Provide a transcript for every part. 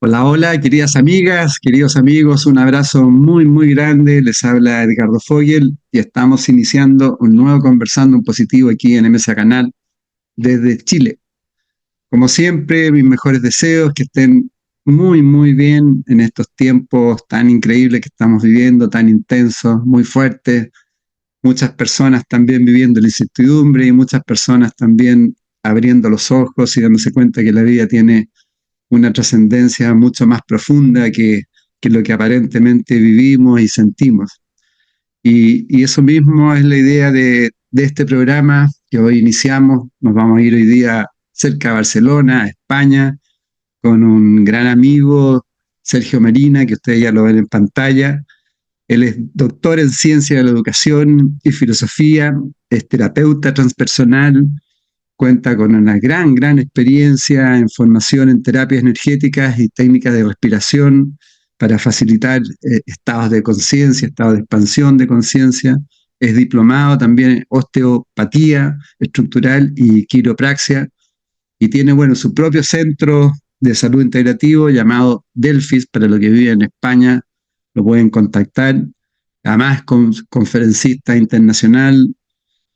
Hola, hola, queridas amigas, queridos amigos, un abrazo muy, muy grande. Les habla Edgardo Fogel y estamos iniciando un nuevo Conversando en Positivo aquí en MSA Canal desde Chile. Como siempre, mis mejores deseos, que estén muy, muy bien en estos tiempos tan increíbles que estamos viviendo, tan intensos, muy fuertes. Muchas personas también viviendo la incertidumbre y muchas personas también abriendo los ojos y dándose cuenta que la vida tiene una trascendencia mucho más profunda que lo que aparentemente vivimos y sentimos. Y eso mismo es la idea de este programa que hoy iniciamos. Nos vamos a ir hoy día cerca de Barcelona, a España, con un gran amigo, Sergio Marina, que ustedes ya lo ven en pantalla. Él es doctor en ciencia de la educación y filosofía, es terapeuta transpersonal, cuenta con una gran, gran experiencia en formación en terapias energéticas y técnicas de respiración para facilitar estados de conciencia, estados de expansión de conciencia. Es diplomado también en osteopatía estructural y quiropraxia y tiene, bueno, su propio centro de salud integrativo llamado Delfis para los que viven en España. Lo pueden contactar. Además, conferencista internacional,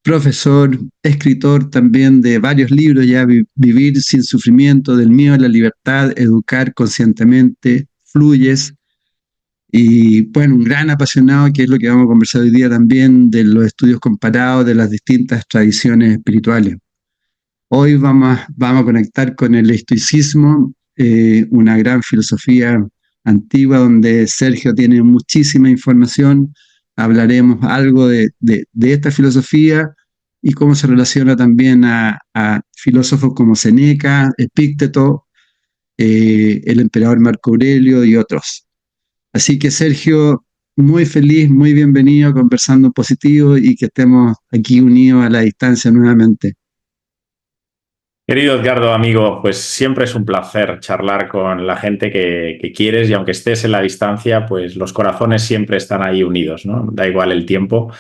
profesor, escritor también de varios libros ya, Vivir sin sufrimiento, del miedo a la libertad, Educar conscientemente, Fluyes, y bueno, un gran apasionado, que es lo que vamos a conversar hoy día también, de los estudios comparados de las distintas tradiciones espirituales. Hoy vamos a conectar con el estoicismo, una gran filosofía antigua donde Sergio tiene muchísima información. Hablaremos algo de esta filosofía y cómo se relaciona también a filósofos como Séneca, Epícteto, el emperador Marco Aurelio y otros. Así que Sergio, muy feliz, muy bienvenido, conversando positivo y que estemos aquí unidos a la distancia nuevamente. Querido Edgardo, amigo, pues siempre es un placer charlar con la gente que quieres y aunque estés en la distancia, pues los corazones siempre están ahí unidos, ¿no? Da igual el tiempo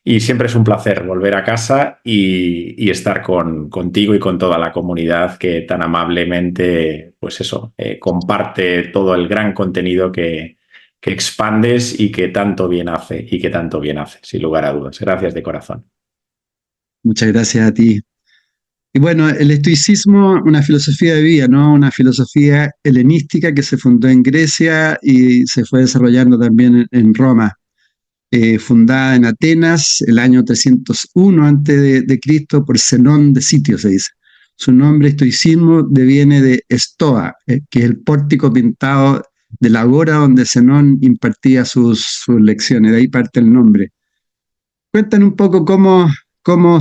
y siempre es un placer volver a casa y estar contigo y con toda la comunidad que tan amablemente, pues eso, comparte todo el gran contenido que expandes y que tanto bien hace sin lugar a dudas. Gracias de corazón. Muchas gracias a ti. Y bueno, el estoicismo, una filosofía de vida, ¿no? Una filosofía helenística que se fundó en Grecia y se fue desarrollando también en Roma. Fundada en Atenas el año 301 a.C. por Zenón de Sitio, se dice. Su nombre, estoicismo, deviene de Stoa, que es el pórtico pintado de la agora donde Zenón impartía sus lecciones. De ahí parte el nombre. Cuentan un poco cómo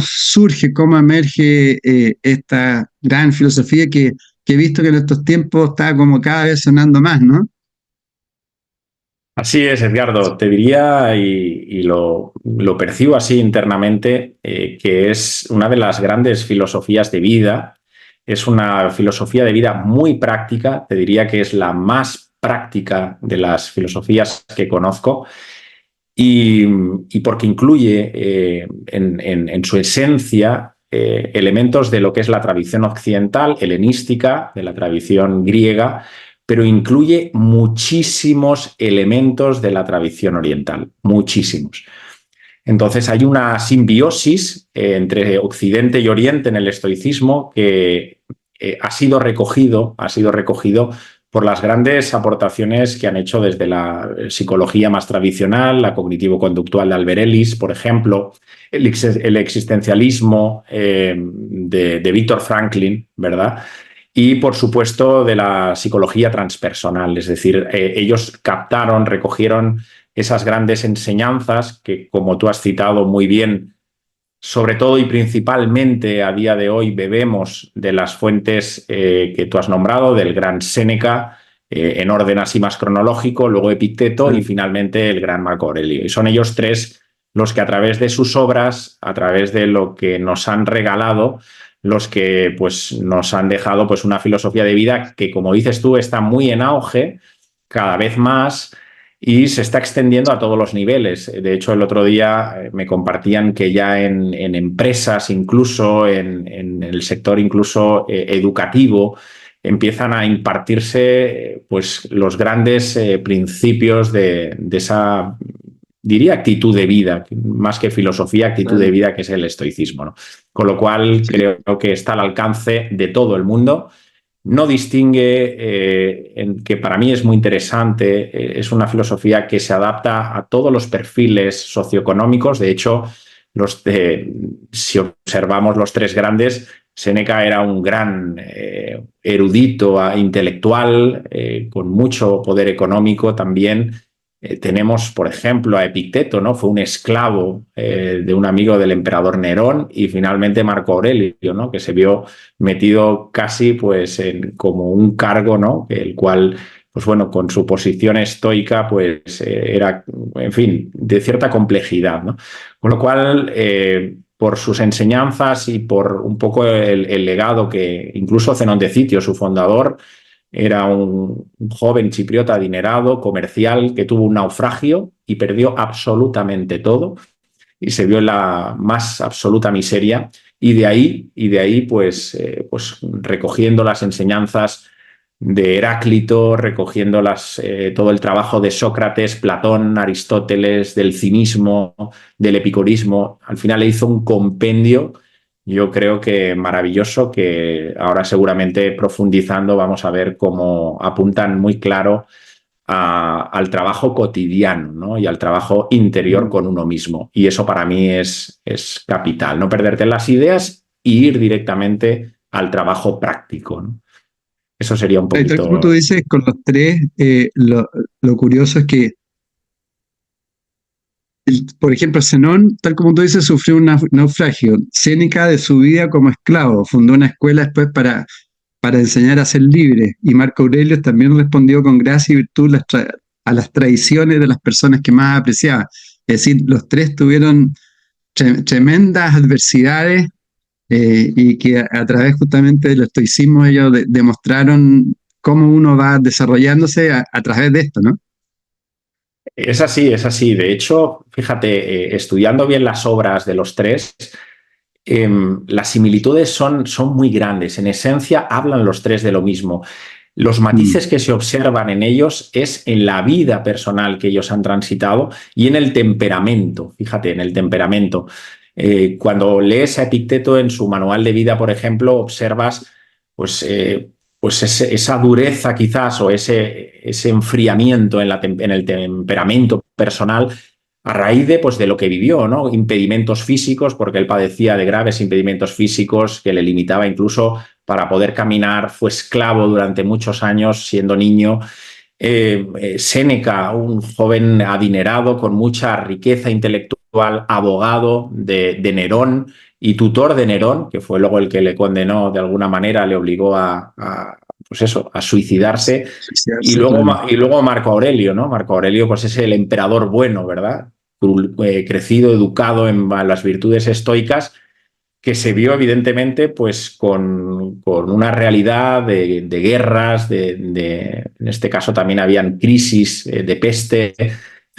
surge, cómo emerge esta gran filosofía que he visto que en estos tiempos está como cada vez sonando más, ¿no? Así es, Edgardo. Te diría, y lo percibo así internamente, que es una de las grandes filosofías de vida. Es una filosofía de vida muy práctica. Te diría que es la más práctica de las filosofías que conozco. Y porque incluye en su esencia elementos de lo que es la tradición occidental, helenística, de la tradición griega, pero incluye muchísimos elementos de la tradición oriental, muchísimos. Entonces hay una simbiosis entre Occidente y Oriente en el estoicismo que ha sido recogido por las grandes aportaciones que han hecho desde la psicología más tradicional, la cognitivo-conductual de Albert Ellis, por ejemplo, el existencialismo de Viktor Franklin, ¿verdad? Y, por supuesto, de la psicología transpersonal, es decir, ellos captaron, recogieron esas grandes enseñanzas que, como tú has citado muy bien, sobre todo y principalmente a día de hoy bebemos de las fuentes que tú has nombrado, del gran Séneca, en orden así más cronológico, luego Epicteto y finalmente el gran Marco Aurelio. Y son ellos tres los que a través de sus obras, a través de lo que nos han regalado, los que pues, nos han dejado pues, una filosofía de vida que, como dices tú, está muy en auge cada vez más y se está extendiendo a todos los niveles. De hecho, el otro día me compartían que ya en empresas, incluso en el sector incluso educativo, empiezan a impartirse pues, los grandes principios de esa, diría, actitud de vida, más que filosofía, actitud de vida, que es el estoicismo, ¿no? Con lo cual Sí. creo que está al alcance de todo el mundo. No distingue, que para mí es muy interesante, es una filosofía que se adapta a todos los perfiles socioeconómicos. De hecho, si observamos los tres grandes, Séneca era un gran erudito, intelectual, con mucho poder económico también. Tenemos, por ejemplo, a Epicteto, ¿no? Fue un esclavo de un amigo del emperador Nerón, y finalmente Marco Aurelio, ¿no? Que se vio metido casi pues, como un cargo, ¿no? El cual, pues bueno, con su posición estoica, pues era, en fin, de cierta complejidad, ¿no? Con lo cual, por sus enseñanzas y por un poco el legado que incluso Zenón de Citio, su fundador, era un joven chipriota adinerado, comercial, que tuvo un naufragio y perdió absolutamente todo y se vio en la más absoluta miseria. Y de ahí pues, pues recogiendo las enseñanzas de Heráclito, recogiendo todo el trabajo de Sócrates, Platón, Aristóteles, del cinismo, del epicurismo, al final le hizo un compendio, yo creo que maravilloso, que ahora seguramente profundizando vamos a ver cómo apuntan muy claro al trabajo cotidiano, ¿no? Y al trabajo interior con uno mismo. Y eso para mí es capital, no perderte las ideas y ir directamente al trabajo práctico, ¿no? Eso sería un Y tal como tú poquito... dices, con los tres, lo curioso es que, por ejemplo, Zenón, tal como tú dices, sufrió un naufragio. Séneca, de su vida como esclavo, fundó una escuela después para enseñar a ser libre. Y Marco Aurelio también respondió con gracia y virtud a las tradiciones de las personas que más apreciaba. Es decir, los tres tuvieron tremendas adversidades, y que a través justamente del estoicismo ellos demostraron cómo uno va desarrollándose a través de esto, ¿no? Es así, es así. De hecho, fíjate, estudiando bien las obras de los tres, las similitudes son muy grandes. En esencia, hablan los tres de lo mismo. Los Mm. matices que se observan en ellos es en la vida personal que ellos han transitado y en el temperamento. Fíjate, en el temperamento. Cuando lees a Epicteto en su manual de vida, por ejemplo, observas pues, pues esa dureza quizás o ese enfriamiento en el temperamento personal a raíz de, pues, de lo que vivió, ¿no? Impedimentos físicos, porque él padecía de graves impedimentos físicos que le limitaba incluso para poder caminar, fue esclavo durante muchos años siendo niño. Séneca, un joven adinerado con mucha riqueza intelectual, abogado de Nerón y tutor de Nerón, que fue luego el que le condenó de alguna manera, le obligó pues eso, a suicidarse. Suicidarse, claro. Y luego Marco Aurelio, ¿no? Marco Aurelio pues es el emperador bueno, ¿verdad? Crecido, educado en las virtudes estoicas, que se vio evidentemente pues con una realidad de guerras, en este caso también habían crisis de peste, en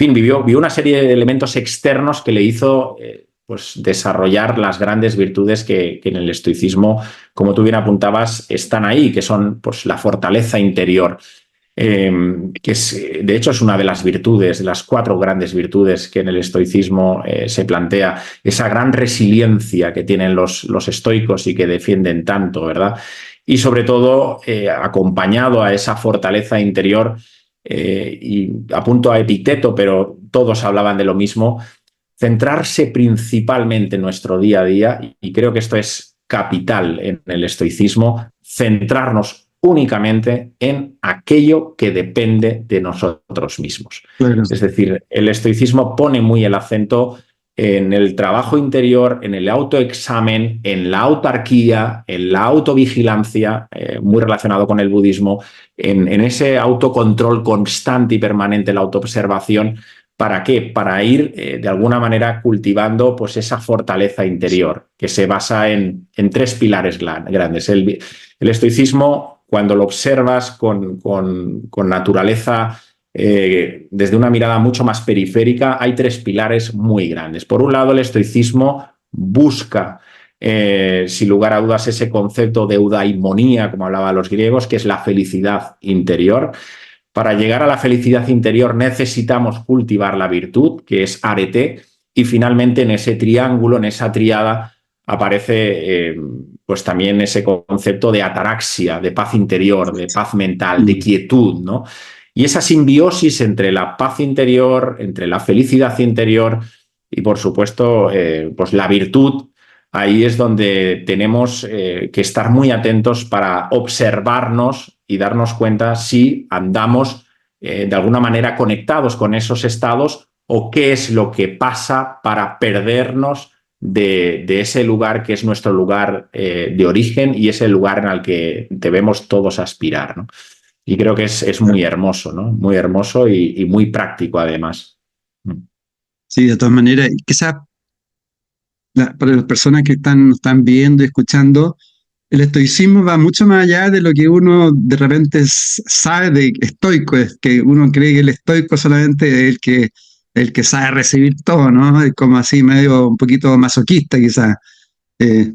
fin, vivió una serie de elementos externos que le hizo pues desarrollar las grandes virtudes que en el estoicismo, como tú bien apuntabas, están ahí, que son pues la fortaleza interior. Que de hecho es una de las virtudes, de las cuatro grandes virtudes que en el estoicismo se plantea, esa gran resiliencia que tienen los estoicos y que defienden tanto, ¿verdad? Y sobre todo, acompañado a esa fortaleza interior, y apunto a Epicteto, pero todos hablaban de lo mismo, centrarse principalmente en nuestro día a día, y creo que esto es capital en el estoicismo, centrarnos únicamente en aquello que depende de nosotros mismos. Claro. Es decir, el estoicismo pone muy el acento en el trabajo interior, en el autoexamen, en la autarquía, en la autovigilancia, muy relacionado con el budismo, en ese autocontrol constante y permanente, la autoobservación. ¿Para qué? Para ir de alguna manera cultivando pues, esa fortaleza interior que se basa en tres pilares grandes. El estoicismo, cuando lo observas con naturaleza, desde una mirada mucho más periférica, hay tres pilares muy grandes. Por un lado, el estoicismo busca sin lugar a dudas, ese concepto de eudaimonía, como hablaban los griegos, que es la felicidad interior. Para llegar a la felicidad interior necesitamos cultivar la virtud, que es arete, y finalmente en ese triángulo, en esa tríada, aparece pues también ese concepto de ataraxia, de paz interior, de paz mental, de quietud, ¿no? Y esa simbiosis entre la paz interior, entre la felicidad interior y, por supuesto, pues la virtud, ahí es donde tenemos que estar muy atentos para observarnos y darnos cuenta si andamos de alguna manera conectados con esos estados o qué es lo que pasa para perdernos de ese lugar que es nuestro lugar de origen y es el lugar en el que debemos todos aspirar, ¿no? Y creo que es muy hermoso, ¿no? Muy hermoso y muy práctico además. Sí, de todas maneras, quizás para las personas que están viendo y escuchando, el estoicismo va mucho más allá de lo que uno de repente sabe de estoico, es que uno cree que el estoico solamente es el que sabe recibir todo, ¿no? Es como así medio un poquito masoquista quizás. Eh,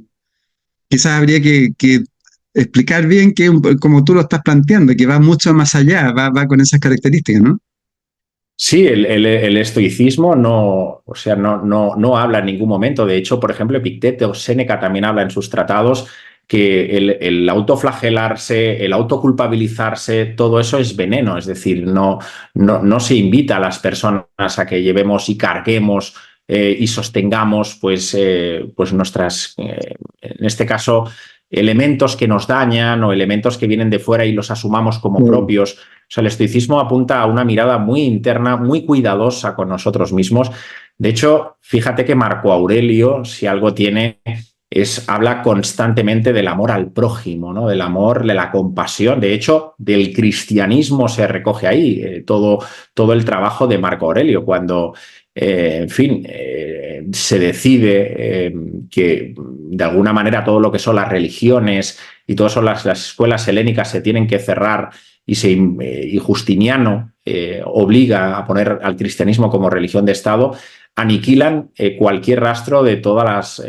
Quizás habría que explicar bien que, como tú lo estás planteando, que va mucho más allá, va con esas características, ¿no? Sí, el estoicismo no, o sea, no habla en ningún momento. De hecho, por ejemplo, Epicteto, Séneca también habla en sus tratados que el autoflagelarse, el autoculpabilizarse, todo eso es veneno. Es decir, no se invita a las personas a que llevemos y carguemos y sostengamos pues nuestras, en este caso, elementos que nos dañan o elementos que vienen de fuera y los asumamos como Claro. propios. O sea, el estoicismo apunta a una mirada muy interna, muy cuidadosa con nosotros mismos. De hecho, fíjate que Marco Aurelio, si algo tiene, habla constantemente del amor al prójimo, ¿no? Del amor, de la compasión. De hecho, del cristianismo se recoge ahí todo el trabajo de Marco Aurelio, cuando, en fin, se decide que de alguna manera todo lo que son las religiones y todas son las escuelas helénicas se tienen que cerrar y Justiniano obliga a poner al cristianismo como religión de Estado, aniquilan cualquier rastro de todas las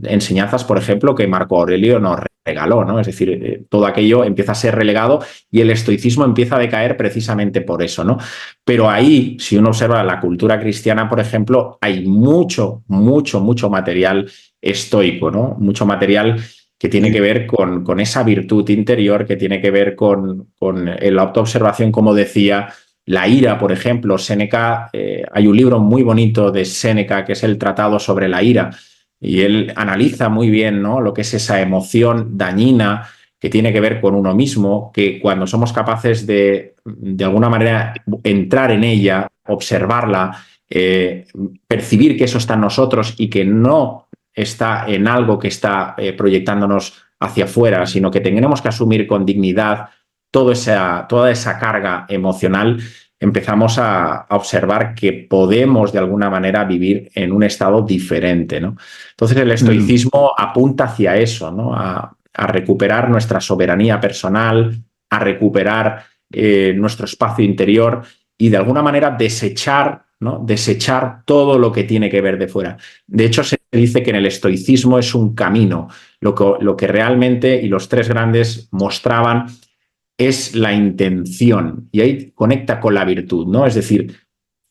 enseñanzas, por ejemplo, que Marco Aurelio nos regaló, ¿no? Es decir, todo aquello empieza a ser relegado y el estoicismo empieza a decaer precisamente por eso, ¿no? Pero ahí, si uno observa la cultura cristiana, por ejemplo, hay mucho material estoico, ¿no? Mucho material que tiene que Sí. ver con esa virtud interior, que tiene que ver con la autoobservación, como decía, la ira, por ejemplo. Séneca, hay un libro muy bonito de Séneca que es el Tratado sobre la ira, y él analiza muy bien, ¿no?, lo que es esa emoción dañina que tiene que ver con uno mismo, que cuando somos capaces de alguna manera entrar en ella, observarla, percibir que eso está en nosotros y que no está en algo que está proyectándonos hacia afuera, sino que tengamos que asumir con dignidad toda esa carga emocional, empezamos a observar que podemos de alguna manera vivir en un estado diferente, ¿no? Entonces el Claro. estoicismo apunta hacia eso, ¿no? A recuperar nuestra soberanía personal, a recuperar nuestro espacio interior y de alguna manera desechar, ¿no?, desechar todo lo que tiene que ver de fuera. De hecho, se dice que en el estoicismo es un camino. Lo que realmente, y los tres grandes mostraban, es la intención. Y ahí conecta con la virtud, ¿no? Es decir,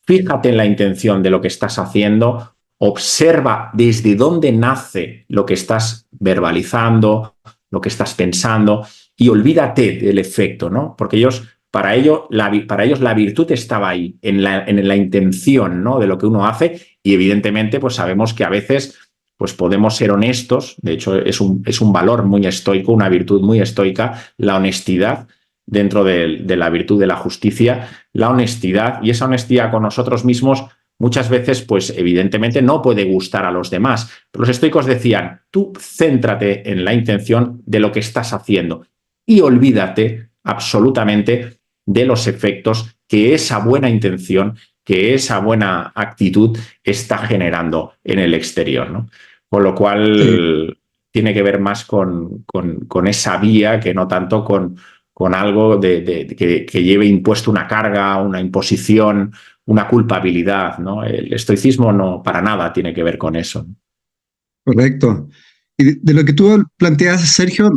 fíjate en la intención de lo que estás haciendo, observa desde dónde nace lo que estás verbalizando, lo que estás pensando, y olvídate del efecto, ¿no? Porque para ellos la virtud estaba ahí, en la intención, ¿no?, de lo que uno hace, y evidentemente pues sabemos que a veces pues podemos ser honestos. De hecho es un valor muy estoico, una virtud muy estoica, la honestidad dentro de la virtud de la justicia, la honestidad, y esa honestidad con nosotros mismos muchas veces, pues evidentemente no puede gustar a los demás. Pero los estoicos decían, tú céntrate en la intención de lo que estás haciendo y olvídate absolutamente de los efectos que esa buena intención, que esa buena actitud está generando en el exterior, ¿no? Con lo Sí. cual tiene que ver más con esa vía que no tanto con algo que lleve impuesto una carga, una imposición, una culpabilidad, ¿no? El estoicismo no para nada tiene que ver con eso. Correcto. Y de lo que tú planteas, Sergio,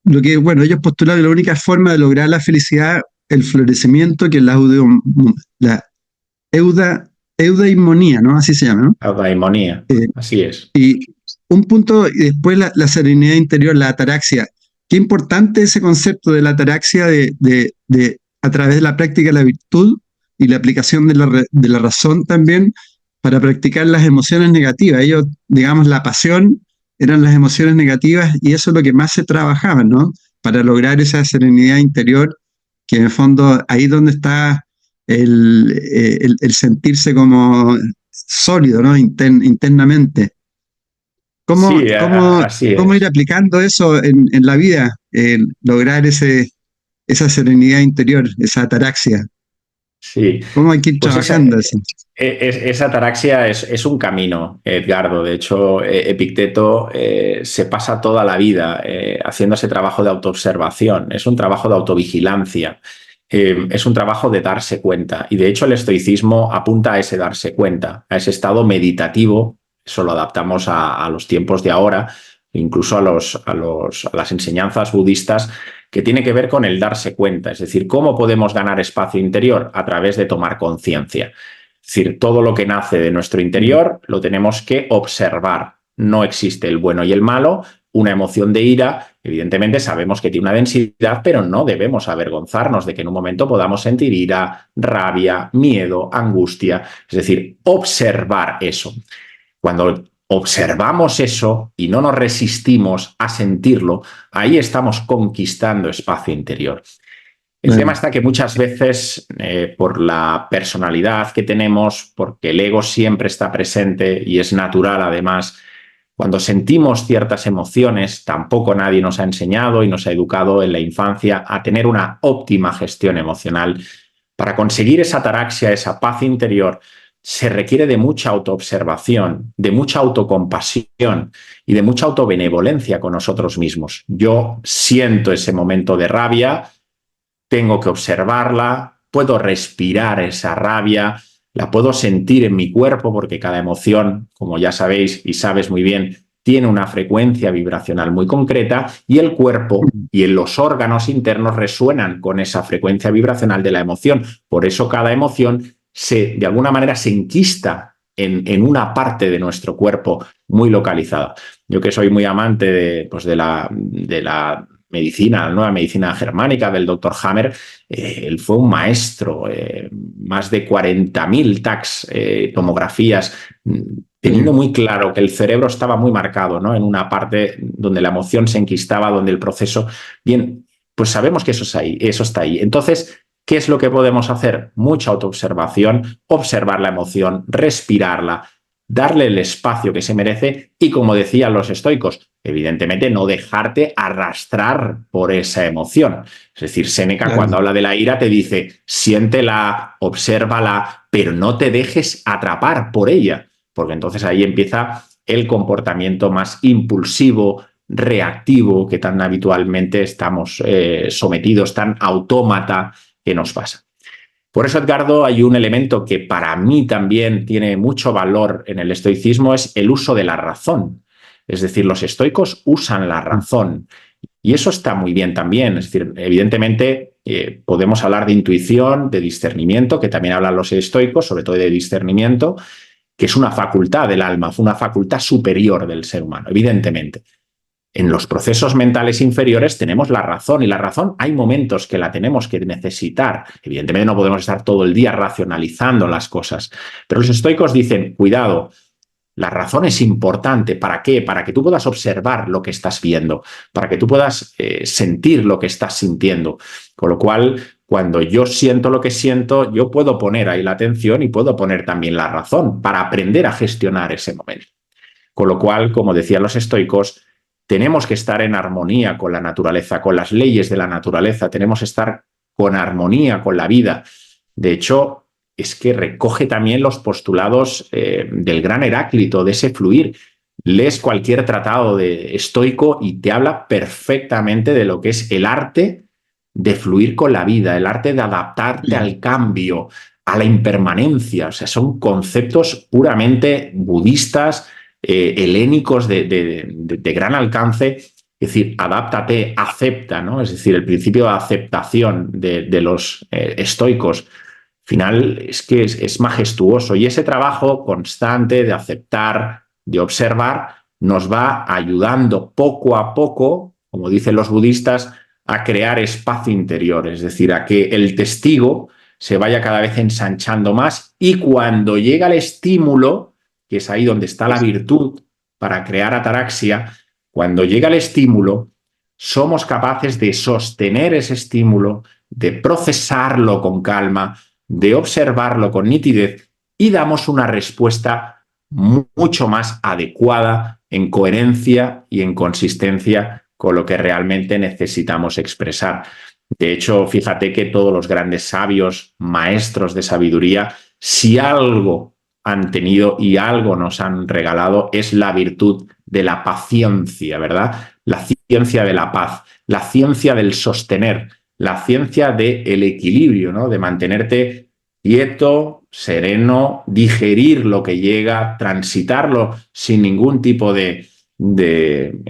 lo que, bueno, ellos postulan que la única forma de lograr la felicidad, el florecimiento, que es la euda, eudaimonía, ¿no? Así se llama, ¿no? Eudaimonía, Eh, así es. y un punto, y después la serenidad interior, la ataraxia. Qué importante ese concepto de la ataraxia a través de la práctica de la virtud y la aplicación de la razón también para practicar las emociones negativas. Ellos, digamos, la pasión eran las emociones negativas y eso es lo que más se trabajaba, ¿no? Para lograr esa serenidad interior, que en el fondo ahí donde está el sentirse como sólido, ¿no? Internamente. ¿Cómo, Sí, cómo, así cómo ir es. aplicando eso en la vida? Lograr esa serenidad interior, esa ataraxia. Sí, ¿Cómo hay que ir pues trabajando eso? esa ataraxia es un camino, Edgardo. De hecho, Epicteto se pasa toda la vida haciendo ese trabajo de autoobservación. Es un trabajo de autovigilancia. Es un trabajo de darse cuenta. Y de hecho, el estoicismo apunta a ese darse cuenta, a ese estado meditativo. Eso lo adaptamos a los tiempos de ahora, incluso a las enseñanzas budistas, que tiene que ver con el darse cuenta. Es decir, ¿cómo podemos ganar espacio interior? A través de tomar conciencia. Es decir, todo lo que nace de nuestro interior lo tenemos que observar. No existe el bueno y el malo. Una emoción de ira, evidentemente sabemos que tiene una densidad, pero no debemos avergonzarnos de que en un momento podamos sentir ira, rabia, miedo, angustia. Es decir, observar eso. Cuando observamos eso y no nos resistimos a sentirlo, ahí estamos conquistando espacio interior. El tema Claro. está que muchas veces, por la personalidad que tenemos, porque el ego siempre está presente y es natural además, cuando sentimos ciertas emociones, tampoco nadie nos ha enseñado y nos ha educado en la infancia a tener una óptima gestión emocional. Para conseguir esa ataraxia, esa paz interior, se requiere de mucha autoobservación, de mucha autocompasión y de mucha autobenevolencia con nosotros mismos. Yo siento ese momento de rabia, tengo que observarla, puedo respirar esa rabia, la puedo sentir en mi cuerpo porque cada emoción, como ya sabéis y sabes muy bien, tiene una frecuencia vibracional muy concreta y el cuerpo y en los órganos internos resuenan con esa frecuencia vibracional de la emoción. Por eso cada emoción de alguna manera se enquista en una parte de nuestro cuerpo muy localizada. Yo que soy muy amante de la medicina, la nueva medicina germánica del doctor Hammer, él fue un maestro, más de 40.000 TACs, tomografías, teniendo muy claro que el cerebro estaba muy marcado, ¿no? En una parte donde la emoción se enquistaba, donde el proceso... Bien, pues sabemos que eso está ahí. Entonces, ¿qué es lo que podemos hacer? Mucha autoobservación, observar la emoción, respirarla, darle el espacio que se merece y, como decían los estoicos, evidentemente no dejarte arrastrar por esa emoción. Es decir, Séneca Claro. cuando habla de la ira te dice, siéntela, obsérvala, pero no te dejes atrapar por ella, porque entonces ahí empieza el comportamiento más impulsivo, reactivo, que tan habitualmente estamos sometidos, tan autómata que nos pasa. Por eso, Edgardo, hay un elemento que para mí también tiene mucho valor en el estoicismo, es el uso de la razón. Es decir, los estoicos usan la razón y eso está muy bien también. Es decir, evidentemente podemos hablar de intuición, de discernimiento, que también hablan los estoicos, sobre todo de discernimiento, que es una facultad del alma, una facultad superior del ser humano, evidentemente. En los procesos mentales inferiores tenemos la razón y la razón hay momentos que la tenemos que necesitar. Evidentemente no podemos estar todo el día racionalizando las cosas, pero los estoicos dicen, cuidado, la razón es importante. ¿Para qué? Para que tú puedas observar lo que estás viendo, para que tú puedas sentir lo que estás sintiendo. Con lo cual, cuando yo siento lo que siento, yo puedo poner ahí la atención y puedo poner también la razón para aprender a gestionar ese momento. Con lo cual, como decían los estoicos, tenemos que estar en armonía con la naturaleza, con las leyes de la naturaleza, tenemos que estar con armonía con la vida. De hecho, es que recoge también los postulados del gran Heráclito, de ese fluir. Lees cualquier tratado de estoico y te habla perfectamente de lo que es el arte de fluir con la vida, el arte de adaptarte al cambio, a la impermanencia. O sea, son conceptos puramente budistas, helénicos de gran alcance. Es decir, adáptate, acepta, ¿no? Es decir, el principio de aceptación de los estoicos, al final es que es majestuoso. Y ese trabajo constante de aceptar, de observar, nos va ayudando poco a poco, como dicen los budistas, a crear espacio interior, es decir, a que el testigo se vaya cada vez ensanchando más, y cuando llega el estímulo, que es ahí donde está la virtud para crear ataraxia, cuando llega el estímulo, somos capaces de sostener ese estímulo, de procesarlo con calma, de observarlo con nitidez, y damos una respuesta mucho más adecuada, en coherencia y en consistencia con lo que realmente necesitamos expresar. De hecho, fíjate que todos los grandes sabios, maestros de sabiduría, si algo han tenido y algo nos han regalado, es la virtud de la paciencia, ¿verdad? La ciencia de la paz, la ciencia del sostener, la ciencia del equilibrio, ¿no? De mantenerte quieto, sereno, digerir lo que llega, transitarlo sin ningún tipo en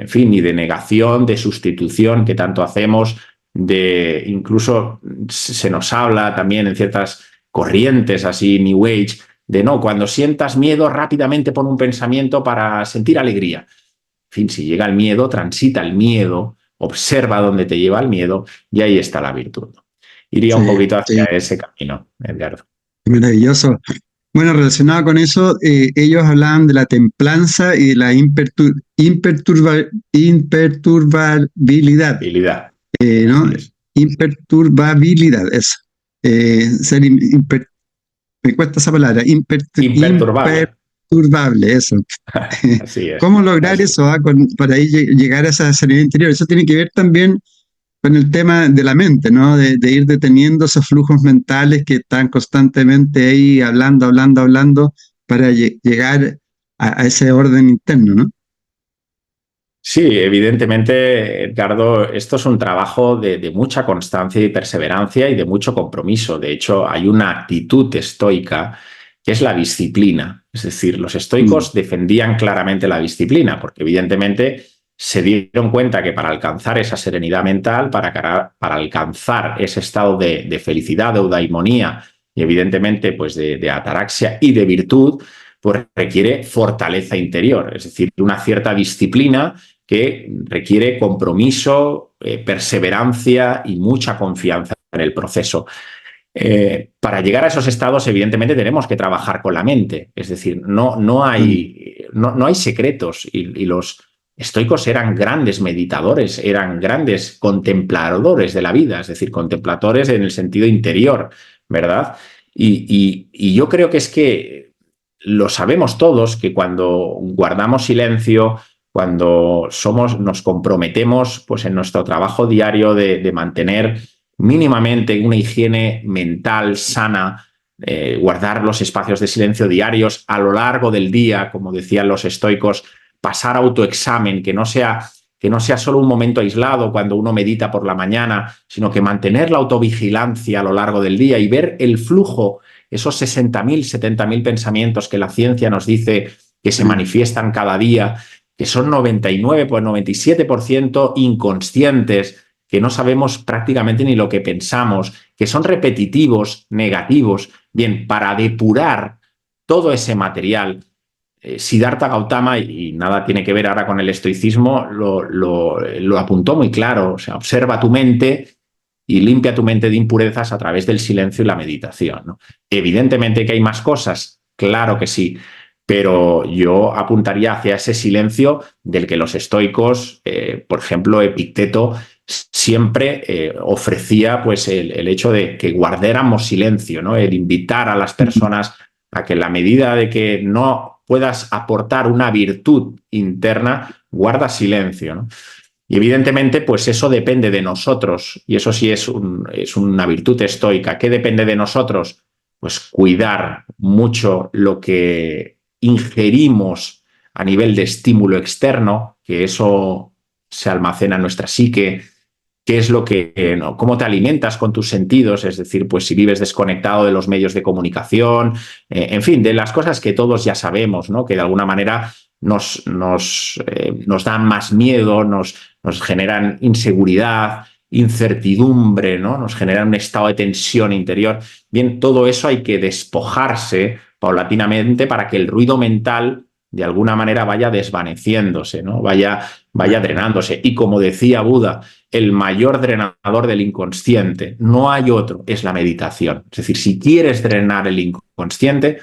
fin, ni de negación, de sustitución que tanto hacemos, incluso se nos habla también en ciertas corrientes así, New Age, de no, cuando sientas miedo rápidamente pon un pensamiento para sentir alegría. En fin, si llega el miedo, transita el miedo, observa dónde te lleva el miedo, y ahí está la virtud. Iría un poquito hacia ese camino, Edgardo. Maravilloso. Bueno, relacionado con eso, ellos hablaban de la templanza y de la imperturbabilidad, ¿no? Imperturbabilidad, eso. Me cuesta esa palabra, imperturbable, eso. Así es. ¿Cómo lograr eso para ahí llegar a esa serenidad interior? Eso tiene que ver también con el tema de la mente, ¿no? De ir deteniendo esos flujos mentales que están constantemente ahí hablando, para llegar a ese orden interno, ¿no? Sí, evidentemente, Edgardo, esto es un trabajo de mucha constancia y perseverancia y de mucho compromiso. De hecho, hay una actitud estoica que es la disciplina. Es decir, los estoicos defendían claramente la disciplina, porque evidentemente se dieron cuenta que para alcanzar esa serenidad mental, para alcanzar ese estado de felicidad, de eudaimonía y evidentemente pues de ataraxia y de virtud, pues requiere fortaleza interior, es decir, una cierta disciplina que requiere compromiso, perseverancia y mucha confianza en el proceso. Para llegar a esos estados, evidentemente, tenemos que trabajar con la mente, es decir, no hay secretos, y los estoicos eran grandes meditadores, eran grandes contempladores de la vida, es decir, contempladores en el sentido interior, ¿verdad? Y yo creo que es que lo sabemos todos, que cuando guardamos silencio, cuando nos comprometemos pues, en nuestro trabajo diario de mantener mínimamente una higiene mental sana, guardar los espacios de silencio diarios a lo largo del día, como decían los estoicos, pasar autoexamen, que no sea solo un momento aislado cuando uno medita por la mañana, sino que mantener la autovigilancia a lo largo del día y ver el flujo, esos 60.000, 70.000 pensamientos que la ciencia nos dice que se manifiestan cada día, que son 99, pues 97% inconscientes, que no sabemos prácticamente ni lo que pensamos, que son repetitivos, negativos. Bien, para depurar todo ese material, Siddhartha Gautama, y nada tiene que ver ahora con el estoicismo, lo apuntó muy claro. O sea, observa tu mente y limpia tu mente de impurezas a través del silencio y la meditación, ¿no? Evidentemente que hay más cosas, claro que sí, pero yo apuntaría hacia ese silencio del que los estoicos, por ejemplo, Epicteto, siempre ofrecía pues, el hecho de que guardáramos silencio, ¿no? El invitar a las personas a que en la medida de que no puedas aportar una virtud interna, guarda silencio, ¿no? Y evidentemente, pues eso depende de nosotros, y eso sí es una virtud estoica. ¿Qué depende de nosotros? Pues cuidar mucho lo que ingerimos a nivel de estímulo externo, que eso se almacena en nuestra psique. ¿Qué es lo que, no? ¿Cómo te alimentas con tus sentidos? Es decir, pues si vives desconectado de los medios de comunicación, en fin, de las cosas que todos ya sabemos, ¿no? Que de alguna manera nos dan más miedo, nos generan inseguridad, incertidumbre, ¿no? Nos generan un estado de tensión interior. Bien, todo eso hay que despojarse paulatinamente para que el ruido mental de alguna manera vaya desvaneciéndose, ¿no? Vaya drenándose. Y como decía Buda, el mayor drenador del inconsciente, no hay otro, es la meditación. Es decir, si quieres drenar el inconsciente,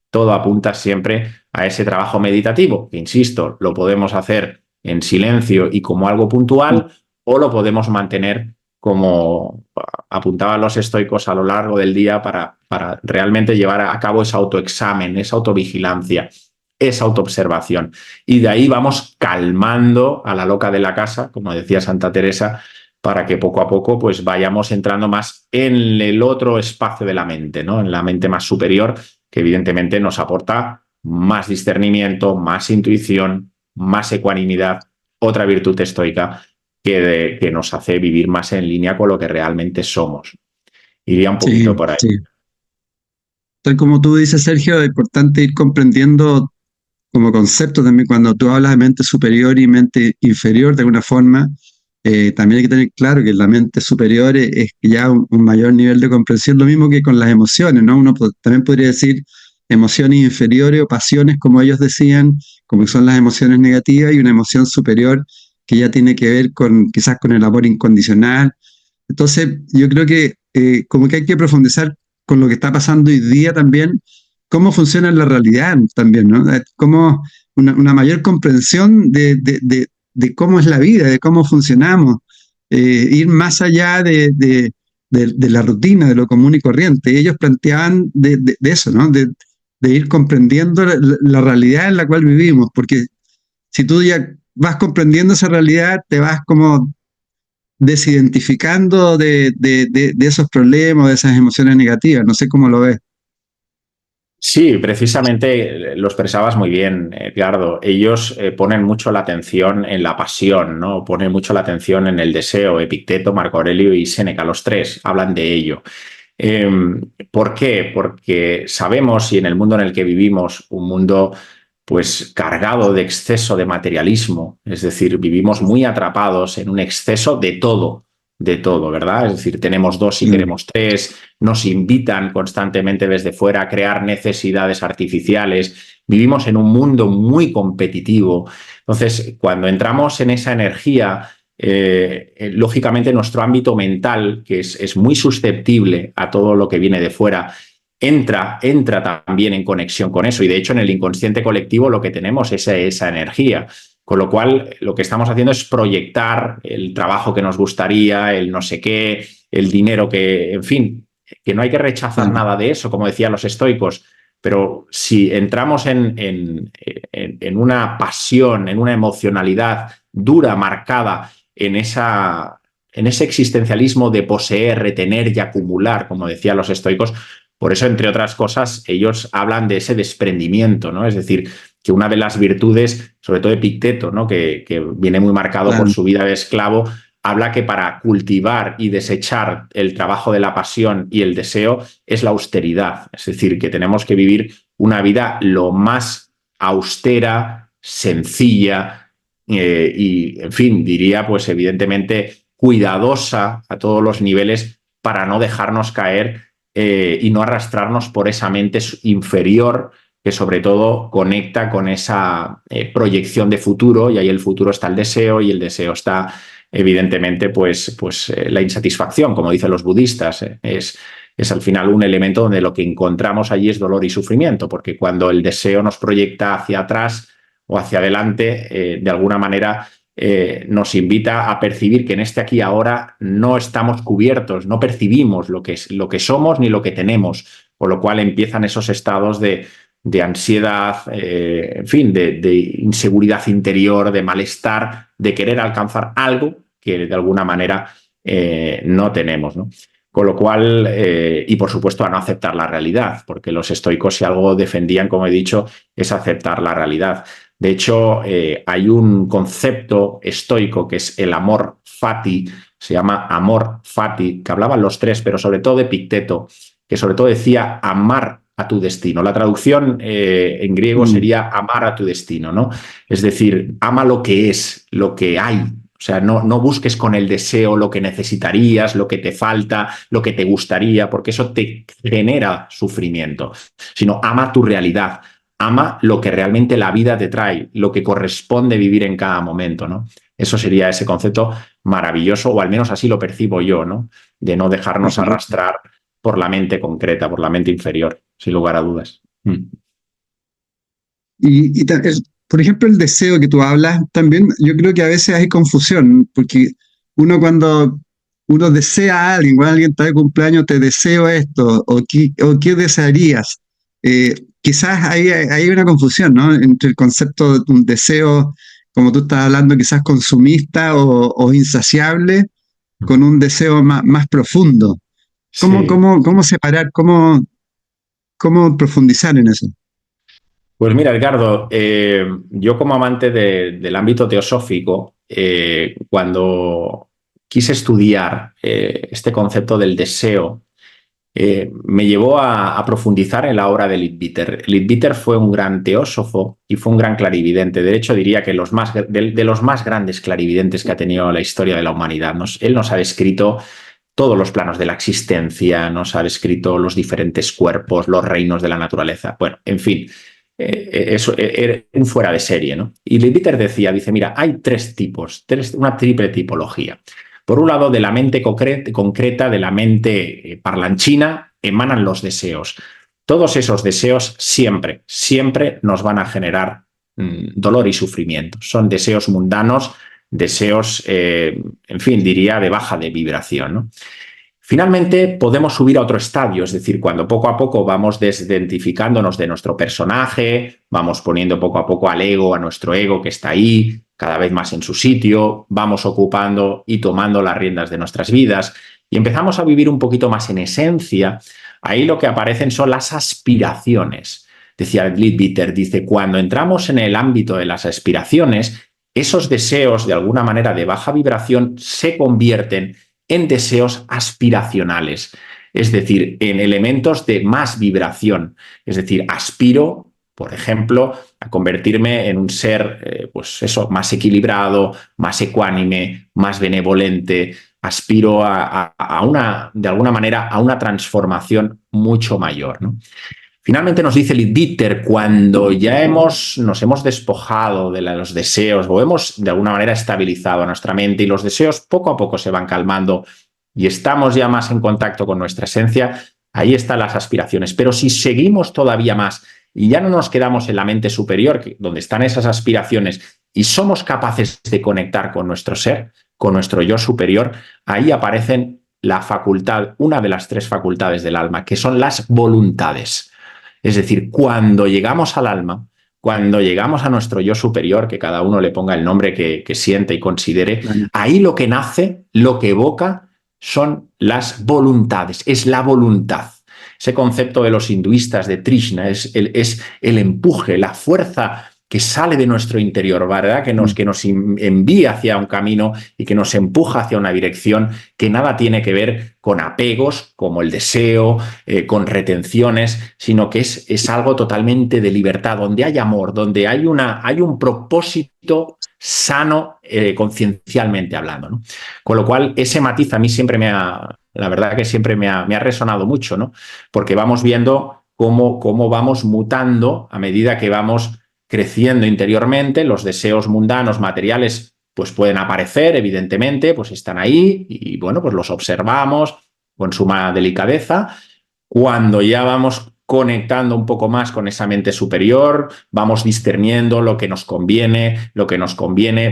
todo apunta siempre a ese trabajo meditativo, que insisto, lo podemos hacer en silencio y como algo puntual, o lo podemos mantener como apuntaban los estoicos a lo largo del día para realmente llevar a cabo ese autoexamen, esa autovigilancia, esa autoobservación. Y de ahí vamos calmando a la loca de la casa, como decía Santa Teresa, para que poco a poco pues vayamos entrando más en el otro espacio de la mente, ¿no? En la mente más superior, que evidentemente nos aporta más discernimiento, más intuición, más ecuanimidad, otra virtud estoica que nos hace vivir más en línea con lo que realmente somos. Iría un Sí, poquito por ahí. sí. Tal como tú dices, Sergio, es importante ir comprendiendo como concepto también cuando tú hablas de mente superior y mente inferior de alguna forma. También hay que tener claro que la mente superior es ya un mayor nivel de comprensión, lo mismo que con las emociones, ¿no? Uno también podría decir emociones inferiores o pasiones, como ellos decían, como son las emociones negativas, y una emoción superior que ya tiene que ver con quizás con el amor incondicional. Entonces, yo creo que como que hay que profundizar con lo que está pasando hoy día también, cómo funciona la realidad también, ¿no? Cómo una mayor comprensión de cómo es la vida, de cómo funcionamos, ir más allá de la rutina, de lo común y corriente. Ellos planteaban de eso, ¿no? De ir comprendiendo la realidad en la cual vivimos, porque si tú ya vas comprendiendo esa realidad, te vas como desidentificando de esos problemas, de esas emociones negativas. No sé cómo lo ves. Sí, precisamente lo expresabas muy bien, Edgardo. Ellos ponen mucho la atención en la pasión, ¿no? Ponen mucho la atención en el deseo. Epicteto, Marco Aurelio y Séneca, los tres, hablan de ello. Eh, ¿Por qué? Porque sabemos, y en el mundo en el que vivimos, un mundo pues cargado de exceso de materialismo, es decir, vivimos muy atrapados en un exceso de todo, ¿verdad? Es decir, tenemos dos y Mm. queremos tres, nos invitan constantemente desde fuera a crear necesidades artificiales, vivimos en un mundo muy competitivo. Entonces, cuando entramos en esa energía, lógicamente nuestro ámbito mental, que es muy susceptible a todo lo que viene de fuera, entra también en conexión con eso. Y de hecho, en el inconsciente colectivo lo que tenemos es esa energía. Con lo cual, lo que estamos haciendo es proyectar el trabajo que nos gustaría, el no sé qué, el dinero que, en fin, que no hay que rechazar Claro. nada de eso, como decían los estoicos, pero si entramos en una pasión, en una emocionalidad dura, marcada, en ese existencialismo de poseer, retener y acumular, como decían los estoicos, por eso, entre otras cosas, ellos hablan de ese desprendimiento, ¿no? Es decir, que una de las virtudes, sobre todo de Epicteto, ¿no? que viene muy marcado por Claro. su vida de esclavo, habla que para cultivar y desechar el trabajo de la pasión y el deseo es la austeridad. Es decir, que tenemos que vivir una vida lo más austera, sencilla y, en fin, diría, pues evidentemente cuidadosa a todos los niveles para no dejarnos caer y no arrastrarnos por esa mente inferior que sobre todo conecta con esa proyección de futuro, y ahí el futuro está el deseo y el deseo está evidentemente la insatisfacción, como dicen los budistas. Es al final un elemento donde lo que encontramos allí es dolor y sufrimiento, porque cuando el deseo nos proyecta hacia atrás o hacia adelante, de alguna manera nos invita a percibir que en este aquí y ahora no estamos cubiertos, no percibimos lo que somos ni lo que tenemos, con lo cual empiezan esos estados de ansiedad, en fin, de inseguridad interior, de malestar, de querer alcanzar algo que de alguna manera no tenemos, ¿no? Con lo cual, y por supuesto a no aceptar la realidad, porque los estoicos si algo defendían, como he dicho, es aceptar la realidad. De hecho, hay un concepto estoico que es el amor fati, se llama amor fati, que hablaban los tres, pero sobre todo de Epicteto, que sobre todo decía amar a tu destino. La traducción en griego sería amar a tu destino, ¿no? Es decir, ama lo que es, lo que hay. O sea, no busques con el deseo lo que necesitarías, lo que te falta, lo que te gustaría, porque eso te genera sufrimiento, sino ama tu realidad, ama lo que realmente la vida te trae, lo que corresponde vivir en cada momento, ¿no? Eso sería ese concepto maravilloso, o al menos así lo percibo yo, ¿no? De no Por dejarnos supuesto. arrastrar por la mente concreta, por la mente inferior, sin lugar a dudas. Por ejemplo, el deseo que tú hablas, también yo creo que a veces hay confusión, porque cuando uno desea a alguien, cuando alguien está de cumpleaños, te deseo esto, o qué desearías. Quizás hay una confusión, ¿no? Entre el concepto de un deseo, como tú estás hablando, quizás consumista o insaciable, con un deseo más profundo. Sí. Cómo separar, cómo profundizar en eso? Pues mira, Ricardo, yo como amante del ámbito teosófico, cuando quise estudiar este concepto del deseo, me llevó a profundizar en la obra de Leadbeater. Leadbeater fue un gran teósofo y fue un gran clarividente. De hecho, diría que de los más grandes clarividentes que ha tenido la historia de la humanidad. Él nos ha descrito todos los planos de la existencia, nos ha descrito los diferentes cuerpos, los reinos de la naturaleza. Bueno, en fin, eso era un fuera de serie, ¿no? Y Leadbeater dice, mira, hay tres tipos, una triple tipología. Por un lado, de la mente concreta, de la mente parlanchina, emanan los deseos. Todos esos deseos siempre nos van a generar dolor y sufrimiento. Son deseos mundanos, deseos, en fin, diría de baja de vibración, ¿no? Finalmente, podemos subir a otro estadio, es decir, cuando poco a poco vamos desidentificándonos de nuestro personaje, vamos poniendo poco a poco al ego, a nuestro ego que está ahí, cada vez más en su sitio, vamos ocupando y tomando las riendas de nuestras vidas y empezamos a vivir un poquito más en esencia. Ahí lo que aparecen son las aspiraciones. Decía Leadbeater, dice, cuando entramos en el ámbito de las aspiraciones, esos deseos de alguna manera de baja vibración se convierten en deseos aspiracionales, es decir, en elementos de más vibración. Es decir, aspiro, por ejemplo, a convertirme en un ser, pues eso, más equilibrado, más ecuánime, más benevolente. Aspiro de alguna manera, a una transformación mucho mayor, ¿no? Finalmente nos dice Leadbeater, cuando ya nos hemos despojado de los deseos o hemos de alguna manera estabilizado nuestra mente y los deseos poco a poco se van calmando y estamos ya más en contacto con nuestra esencia, ahí están las aspiraciones. Pero si seguimos todavía más y ya no nos quedamos en la mente superior, donde están esas aspiraciones, y somos capaces de conectar con nuestro ser, con nuestro yo superior, ahí aparecen la facultad, una de las tres facultades del alma, que son las voluntades. Es decir, cuando llegamos al alma, cuando llegamos a nuestro yo superior, que cada uno le ponga el nombre que siente y considere, Claro. ahí lo que nace, lo que evoca, son las voluntades, es la voluntad. Ese concepto de los hinduistas de Trishna es el empuje, la fuerza que sale de nuestro interior, ¿verdad? Que nos envía hacia un camino y que nos empuja hacia una dirección que nada tiene que ver con apegos, como el deseo, con retenciones, sino que es algo totalmente de libertad, donde hay amor, donde hay un propósito sano, conciencialmente hablando, ¿no? Con lo cual, ese matiz a mí siempre la verdad que siempre me ha resonado mucho, ¿no? Porque vamos viendo cómo vamos mutando a medida que vamos creciendo interiormente, los deseos mundanos, materiales, pues pueden aparecer, evidentemente, pues están ahí y bueno, pues los observamos con suma delicadeza. Cuando ya vamos conectando un poco más con esa mente superior, vamos discerniendo lo que nos conviene,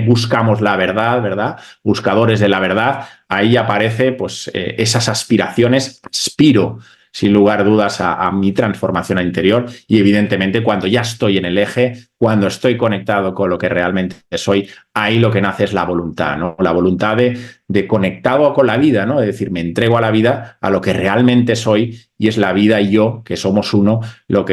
buscamos la verdad, ¿verdad? Buscadores de la verdad, ahí aparece pues esas aspiraciones, aspiro sin lugar a dudas a mi transformación interior y evidentemente cuando ya estoy en el eje, cuando estoy conectado con lo que realmente soy, ahí lo que nace es la voluntad, ¿no? La voluntad de conectado con la vida, ¿no? Es decir, me entrego a la vida, a lo que realmente soy y es la vida y yo, que somos uno, la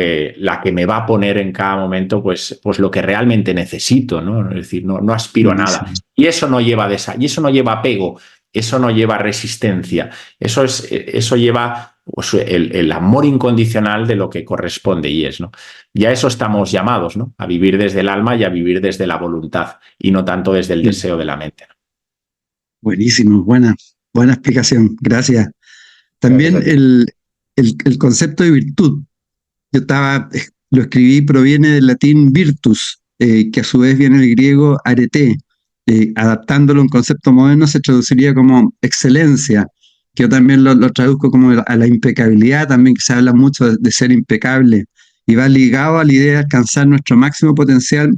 que me va a poner en cada momento pues lo que realmente necesito, ¿no? Es decir, no aspiro a nada. Buenísimo. Y eso no lleva apego, eso no lleva resistencia, eso lleva pues el amor incondicional de lo que corresponde y es, ¿no? Y a eso estamos llamados, ¿no? A vivir desde el alma y a vivir desde la voluntad y no tanto desde el Sí. deseo de la mente, ¿no? Buenísimo, buena explicación, gracias. Gracias También a ti. el concepto de virtud. Lo escribí, proviene del latín virtus, que a su vez viene del griego arete. Adaptándolo a un concepto moderno se traduciría como excelencia, que yo también lo traduzco como a la impecabilidad, también que se habla mucho de ser impecable, y va ligado a la idea de alcanzar nuestro máximo potencial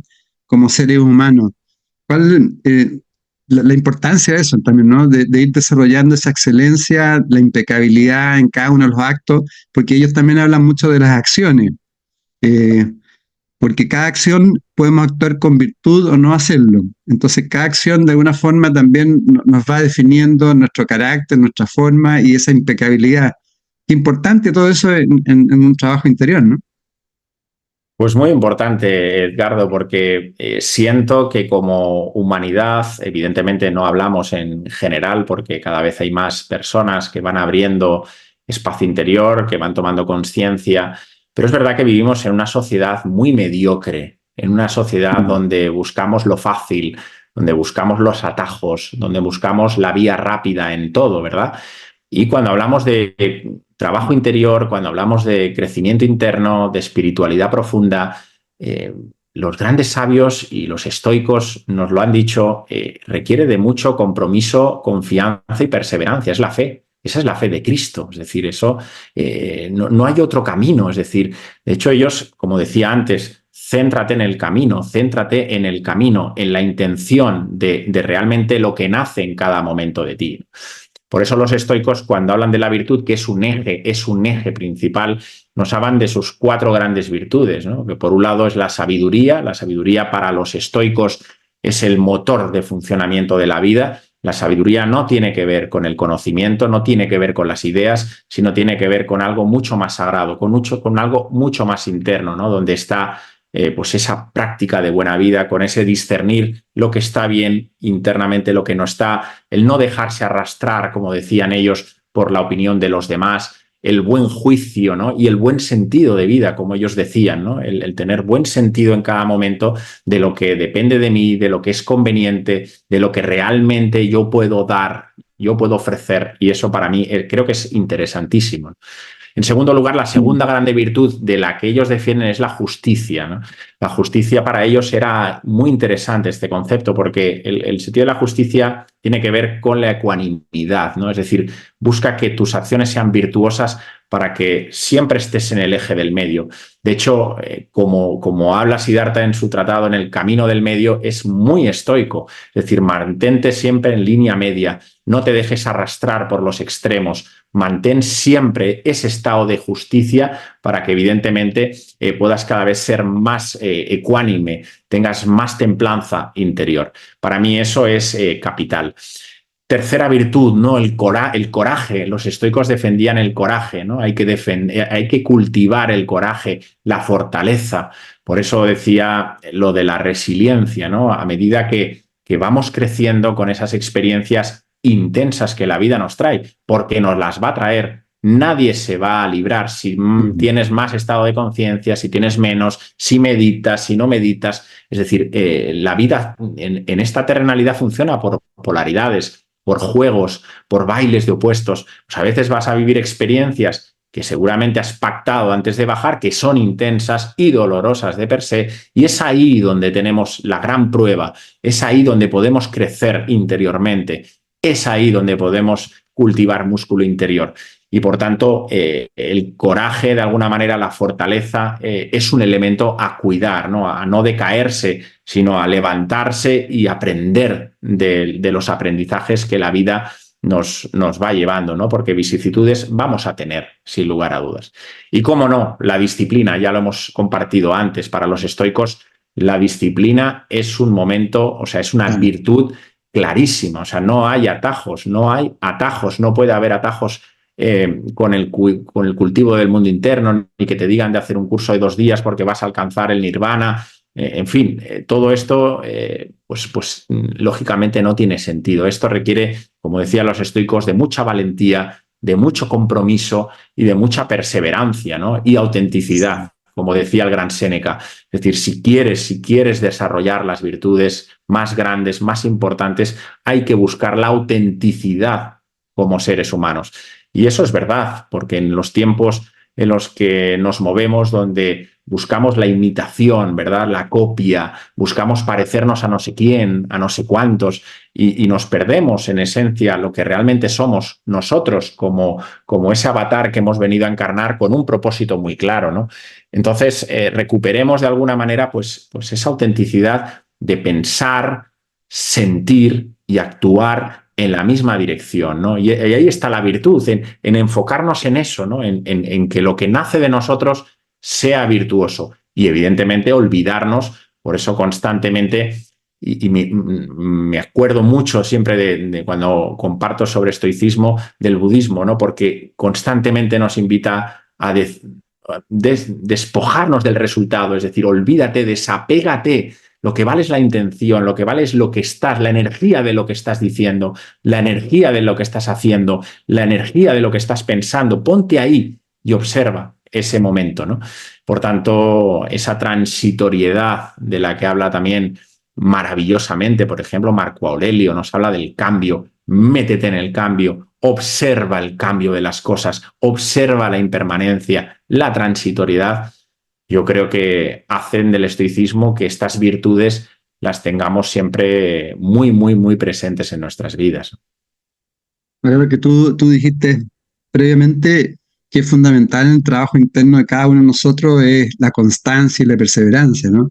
como seres humanos. ¿Cuál, la importancia de eso también, ¿no? De ir desarrollando esa excelencia, la impecabilidad en cada uno de los actos, porque ellos también hablan mucho de las acciones, eh, porque cada acción podemos actuar con virtud o no hacerlo. Entonces, cada acción de alguna forma también nos va definiendo nuestro carácter, nuestra forma y esa impecabilidad. Qué importante todo eso en un trabajo interior, ¿no? Pues muy importante, Edgardo, porque siento que como humanidad, evidentemente no hablamos en general, porque cada vez hay más personas que van abriendo espacio interior, que van tomando conciencia, pero es verdad que vivimos en una sociedad muy mediocre, en una sociedad Mm. donde buscamos lo fácil, donde buscamos los atajos, donde buscamos la vía rápida en todo, ¿verdad? Y cuando hablamos de trabajo interior, cuando hablamos de crecimiento interno, de espiritualidad profunda, eh, los grandes sabios y los estoicos nos lo han dicho, requiere de mucho compromiso, confianza y perseverancia. Es la fe. Esa es la fe de Cristo. Es decir, eso no hay otro camino. Es decir, de hecho, ellos, como decía antes, céntrate en el camino, en la intención de realmente lo que nace en cada momento de ti. Por eso los estoicos, cuando hablan de la virtud, que es un eje principal, nos hablan de sus cuatro grandes virtudes, ¿no? Que por un lado es la sabiduría para los estoicos es el motor de funcionamiento de la vida. La sabiduría no tiene que ver con el conocimiento, no tiene que ver con las ideas, sino tiene que ver con algo mucho más sagrado, con algo mucho más interno, ¿no? Donde está pues esa práctica de buena vida, con ese discernir lo que está bien internamente, lo que no está, el no dejarse arrastrar, como decían ellos, por la opinión de los demás, el buen juicio, ¿no? Y el buen sentido de vida, como ellos decían, ¿no? El tener buen sentido en cada momento de lo que depende de mí, de lo que es conveniente, de lo que realmente yo puedo dar, yo puedo ofrecer, y eso para mí creo que es interesantísimo. En segundo lugar, la Mm. segunda grande virtud de la que ellos defienden es la justicia, ¿no? La justicia para ellos era muy interesante este concepto porque el sentido de la justicia tiene que ver con la ecuanimidad, ¿no? Es decir, busca que tus acciones sean virtuosas para que siempre estés en el eje del medio. De hecho, como habla Siddhartha en su tratado en el camino del medio, es muy estoico. Es decir, mantente siempre en línea media, no te dejes arrastrar por los extremos, mantén siempre ese estado de justicia para que evidentemente puedas cada vez ser más ecuánime, tengas más templanza interior. Para mí eso es capital. Tercera virtud, ¿no? El coraje. Los estoicos defendían el coraje, ¿no? Hay que cultivar el coraje, la fortaleza. Por eso decía lo de la resiliencia, ¿no? A medida que vamos creciendo con esas experiencias intensas que la vida nos trae, porque nos las va a traer. Nadie se va a librar si Mm. tienes más estado de conciencia, si tienes menos, si meditas, si no meditas. Es decir, la vida en esta terrenalidad funciona por polaridades, por juegos, por bailes de opuestos. Pues a veces vas a vivir experiencias que seguramente has pactado antes de bajar, que son intensas y dolorosas de per se, y es ahí donde tenemos la gran prueba, es ahí donde podemos crecer interiormente, es ahí donde podemos cultivar músculo interior. Y por tanto, el coraje, de alguna manera, la fortaleza, es un elemento a cuidar, ¿no? A no decaerse, sino a levantarse y aprender de los aprendizajes que la vida nos va llevando, ¿no? Porque vicisitudes vamos a tener, sin lugar a dudas. Y cómo no, la disciplina, ya lo hemos compartido antes, para los estoicos, la disciplina es un momento, o sea, es una Claro. virtud clarísima, o sea, no hay atajos, no puede haber atajos con el cultivo del mundo interno, ni que te digan de hacer un curso de 2 días porque vas a alcanzar el nirvana. En fin, todo esto, lógicamente no tiene sentido. Esto requiere, como decían los estoicos, de mucha valentía, de mucho compromiso y de mucha perseverancia, ¿no? Y autenticidad, como decía el gran Séneca. Es decir, si quieres desarrollar las virtudes más grandes, más importantes, hay que buscar la autenticidad como seres humanos. Y eso es verdad, porque en los tiempos en los que nos movemos, donde buscamos la imitación, ¿verdad? La copia, buscamos parecernos a no sé quién, a no sé cuántos, y nos perdemos en esencia lo que realmente somos nosotros como ese avatar que hemos venido a encarnar con un propósito muy claro, ¿no? Entonces, recuperemos de alguna manera pues esa autenticidad de pensar, sentir y actuar en la misma dirección, ¿no? Y ahí está la virtud, en enfocarnos en eso, ¿no? En que lo que nace de nosotros sea virtuoso y evidentemente olvidarnos, por eso constantemente, y me acuerdo mucho siempre de cuando comparto sobre estoicismo del budismo, ¿no? Porque constantemente nos invita a despojarnos del resultado, es decir, olvídate, desapégate. Lo que vale es la intención, lo que vale es lo que estás, la energía de lo que estás diciendo, la energía de lo que estás haciendo, la energía de lo que estás pensando. Ponte ahí y observa ese momento, ¿no? Por tanto, esa transitoriedad de la que habla también maravillosamente, por ejemplo, Marco Aurelio nos habla del cambio, métete en el cambio, observa el cambio de las cosas, observa la impermanencia, la transitoriedad. Yo creo que hacen del estoicismo que estas virtudes las tengamos siempre muy, muy, muy presentes en nuestras vidas. Ahora que tú dijiste previamente que es fundamental en el trabajo interno de cada uno de nosotros es la constancia y la perseverancia, ¿no?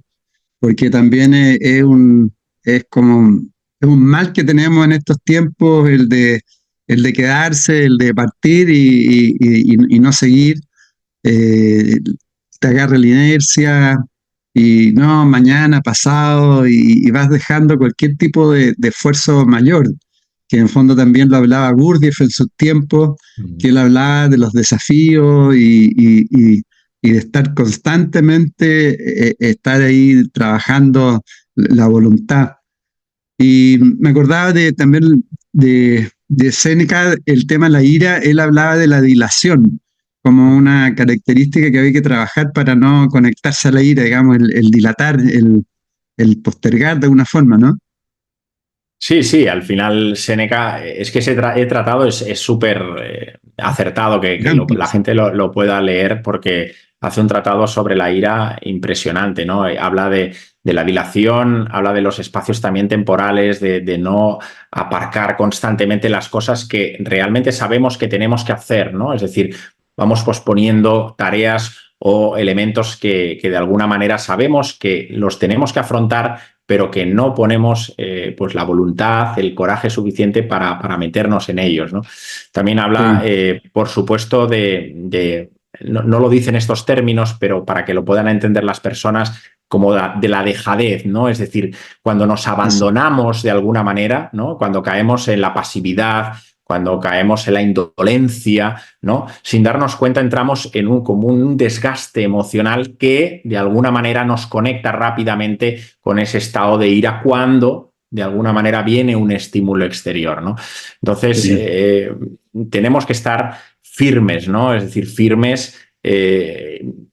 Porque también es como es un mal que tenemos en estos tiempos, el de quedarse, el de partir y no seguir, eh, te agarra la inercia y no, mañana, pasado, y vas dejando cualquier tipo de esfuerzo mayor, que en el fondo también lo hablaba Gurdjieff en sus tiempos, que él hablaba de los desafíos y de estar constantemente, estar ahí trabajando la voluntad. Y me acordaba también de Séneca, el tema de la ira, él hablaba de la dilación como una característica que había que trabajar para no conectarse a la ira, digamos, el dilatar, el postergar de alguna forma, ¿no? Sí, sí, al final Séneca, es que ese tratado es súper acertado que Amplio. la gente lo pueda leer porque hace un tratado sobre la ira impresionante, ¿no? Habla de la dilación, habla de los espacios también temporales, de no aparcar constantemente las cosas que realmente sabemos que tenemos que hacer, ¿no? Es decir, vamos posponiendo tareas o elementos que de alguna manera sabemos que los tenemos que afrontar pero que no ponemos pues la voluntad, el coraje suficiente para meternos en ellos, ¿no? También habla, Sí, por supuesto, no lo dicen estos términos, pero para que lo puedan entender las personas, como de la dejadez, ¿no? Es decir, cuando nos eso. abandonamos de alguna manera, ¿no? Cuando caemos en la pasividad, cuando caemos en la indolencia, ¿no? Sin darnos cuenta entramos en como un desgaste emocional que de alguna manera nos conecta rápidamente con ese estado de ira cuando de alguna manera viene un estímulo exterior, ¿no? Entonces, Sí. tenemos que estar firmes, ¿no? Es decir, firmes,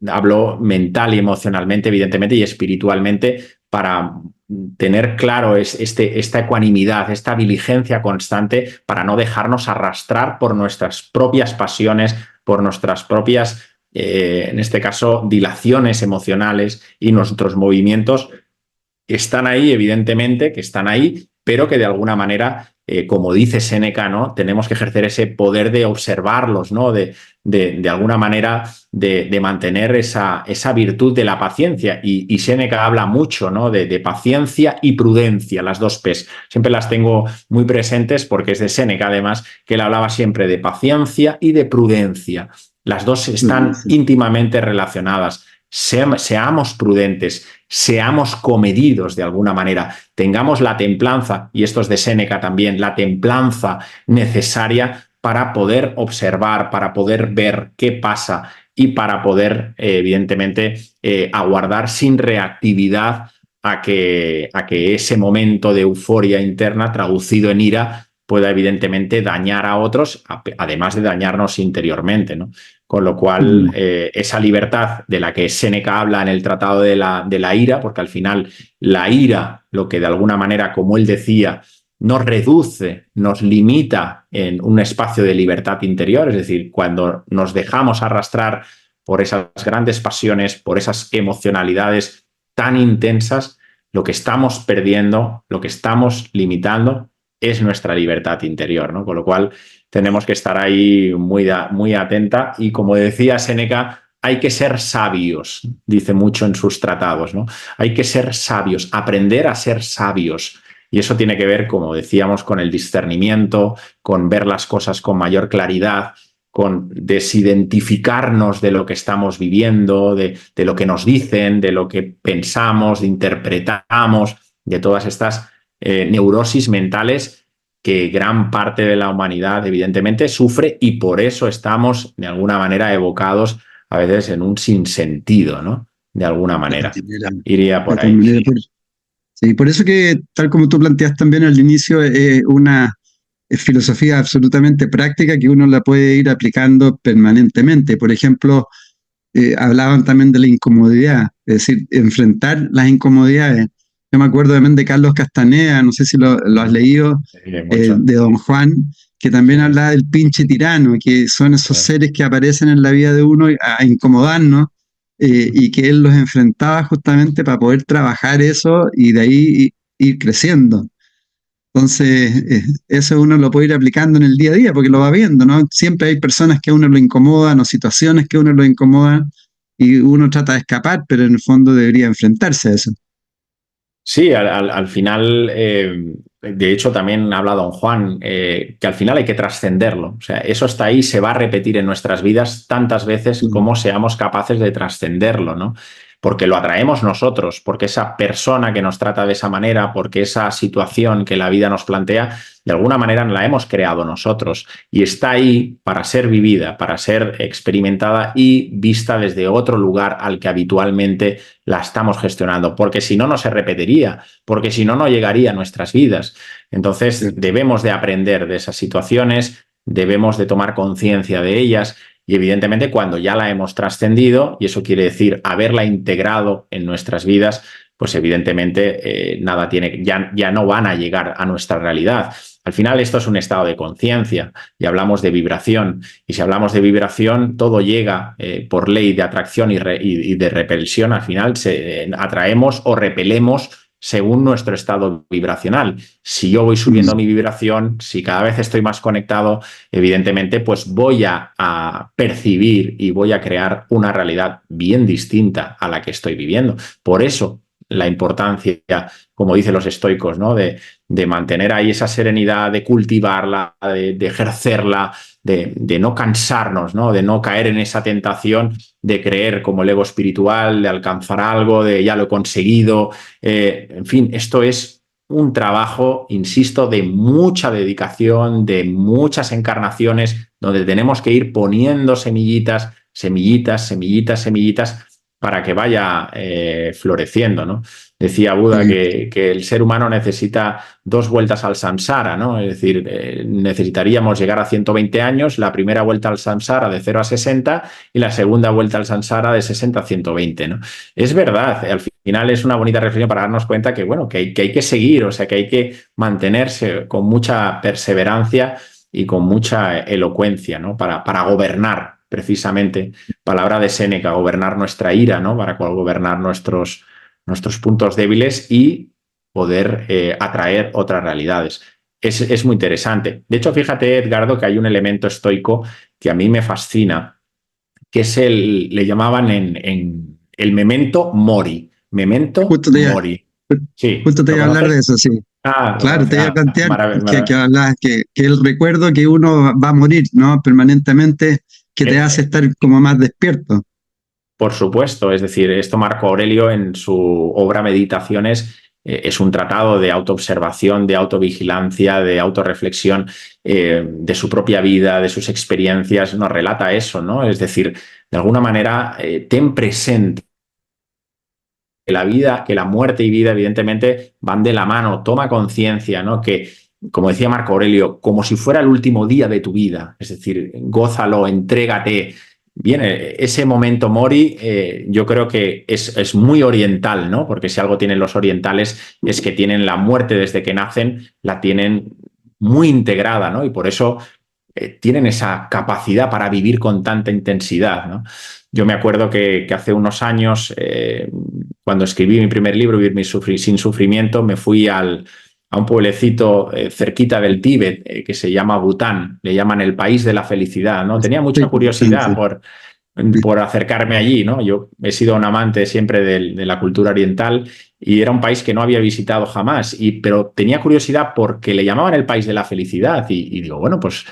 hablo mental y emocionalmente, evidentemente, y espiritualmente, para tener claro esta ecuanimidad, esta diligencia constante para no dejarnos arrastrar por nuestras propias pasiones, por nuestras propias, en este caso, dilaciones emocionales y nuestros movimientos que están ahí, evidentemente, que están ahí, pero que de alguna manera, como dice Séneca, ¿no? Tenemos que ejercer ese poder de observarlos, ¿no? De alguna manera de mantener esa virtud de la paciencia. Y Séneca habla mucho, ¿no? De paciencia y prudencia, las dos P's. Siempre las tengo muy presentes porque es de Séneca, además, que él hablaba siempre de paciencia y de prudencia. Las dos están Sí. íntimamente relacionadas. Seamos prudentes, seamos comedidos de alguna manera, tengamos la templanza, y esto es de Séneca también, la templanza necesaria para poder observar, para poder ver qué pasa y para poder, evidentemente, aguardar sin reactividad a que ese momento de euforia interna traducido en ira pueda evidentemente dañar a otros, además de dañarnos interiormente, ¿no? Con lo cual, esa libertad de la que Séneca habla en el Tratado de la Ira, porque al final la ira, lo que de alguna manera, como él decía, nos reduce, nos limita en un espacio de libertad interior, es decir, cuando nos dejamos arrastrar por esas grandes pasiones, por esas emocionalidades tan intensas, lo que estamos perdiendo, lo que estamos limitando es nuestra libertad interior, ¿no? Con lo cual tenemos que estar ahí muy atenta y, como decía Séneca, hay que ser sabios, dice mucho en sus tratados, ¿no? Hay que ser sabios, aprender a ser sabios. Y eso tiene que ver, como decíamos, con el discernimiento, con ver las cosas con mayor claridad, con desidentificarnos de lo que estamos viviendo, de lo que nos dicen, de lo que pensamos, de interpretamos, de todas estas neurosis mentales que gran parte de la humanidad evidentemente sufre, y por eso estamos de alguna manera evocados a veces en un sinsentido, ¿no? De alguna De manera. todas maneras, Iría de por todas ahí. maneras, sí, por eso que, tal como tú planteas también al inicio, es una filosofía absolutamente práctica que uno la puede ir aplicando permanentemente. Por ejemplo, hablaban también de la incomodidad, es decir, enfrentar las incomodidades. Yo me acuerdo también de Carlos Castaneda, no sé si lo has leído, Sí, mucho. de Don Juan, que también Sí, hablaba del pinche tirano, que son esos sí. seres que aparecen en la vida de uno a incomodarnos, y que él los enfrentaba justamente para poder trabajar eso y de ahí ir creciendo. Entonces, eso uno lo puede ir aplicando en el día a día porque lo va viendo, ¿no? Siempre hay personas que a uno lo incomodan o situaciones que a uno lo incomodan y uno trata de escapar, pero en el fondo debería enfrentarse a eso. Sí, al final, de hecho, también habla don Juan, que al final hay que trascenderlo. O sea, eso está ahí, se va a repetir en nuestras vidas tantas veces Mm. como seamos capaces de trascenderlo, ¿no? Porque lo atraemos nosotros, porque esa persona que nos trata de esa manera, porque esa situación que la vida nos plantea, de alguna manera la hemos creado nosotros y está ahí para ser vivida, para ser experimentada y vista desde otro lugar al que habitualmente la estamos gestionando, porque si no, no se repetiría, porque si no, no llegaría a nuestras vidas. Entonces, Cierto. debemos de aprender de esas situaciones, debemos de tomar conciencia de ellas y, evidentemente, cuando ya la hemos trascendido, y eso quiere decir haberla integrado en nuestras vidas, pues evidentemente nada tiene, ya no van a llegar a nuestra realidad. Al final esto es un estado de conciencia y hablamos de vibración. Y si hablamos de vibración, todo llega por ley de atracción y de repulsión. Al final atraemos o repelemos según nuestro estado vibracional. Si yo voy subiendo Mm. mi vibración, si cada vez estoy más conectado, evidentemente, pues voy a percibir y voy a crear una realidad bien distinta a la que estoy viviendo. Por eso la importancia, como dicen los estoicos, ¿no? De mantener ahí esa serenidad, de cultivarla, de ejercerla, de no cansarnos, ¿no? De no caer en esa tentación de creer como el ego espiritual, de alcanzar algo, de ya lo he conseguido. En fin, esto es un trabajo, insisto, de mucha dedicación, de muchas encarnaciones, donde tenemos que ir poniendo semillitas, semillitas, semillitas, semillitas, para que vaya floreciendo, ¿no? Decía Buda Sí. que el ser humano necesita 2 vueltas al samsara, ¿no? Es decir, necesitaríamos llegar a 120 años, la primera vuelta al samsara de 0 a 60 y la segunda vuelta al samsara de 60 a 120, ¿no? Es verdad, al final es una bonita reflexión para darnos cuenta que, bueno, que hay que seguir, o sea, que hay que mantenerse con mucha perseverancia y con mucha elocuencia, ¿no? Para gobernar, precisamente, palabra de Séneca, gobernar nuestra ira, ¿no? Para gobernar nuestros puntos débiles y poder atraer otras realidades. Es muy interesante. De hecho, fíjate, Edgardo, que hay un elemento estoico que a mí me fascina, que es le llamaban en el memento mori. Memento Justo te iba, mori. Sí, justo te ¿lo iba a hablar de conoces? eso, sí. Ah, lo Claro, conoces. te iba a Ah, plantear que maravilloso. hablabas que el recuerdo que uno va a morir, ¿no? Permanentemente, que te hace estar como más despierto. Por supuesto, es decir, esto Marco Aurelio en su obra Meditaciones es un tratado de autoobservación, de autovigilancia, de autorreflexión de su propia vida, de sus experiencias, nos relata eso, ¿no? Es decir, de alguna manera, ten presente que la vida, que la muerte y vida, evidentemente, van de la mano, toma conciencia, ¿no? como decía Marco Aurelio, como si fuera el último día de tu vida, es decir, gózalo, entrégate. Bien, ese momento mori yo creo que es muy oriental, ¿no? Porque si algo tienen los orientales es que tienen la muerte desde que nacen, la tienen muy integrada, ¿no? Y por eso tienen esa capacidad para vivir con tanta intensidad, ¿no? Yo me acuerdo que hace unos años, cuando escribí mi primer libro, Vivir sin sufrimiento, me fui a un pueblecito cerquita del Tíbet que se llama Bután, le llaman el país de la felicidad, ¿no? Tenía mucha Sí, curiosidad sí, sí. por acercarme allí, ¿no? Yo he sido un amante siempre de la cultura oriental y era un país que no había visitado jamás, pero tenía curiosidad porque le llamaban el país de la felicidad y digo, bueno, pues,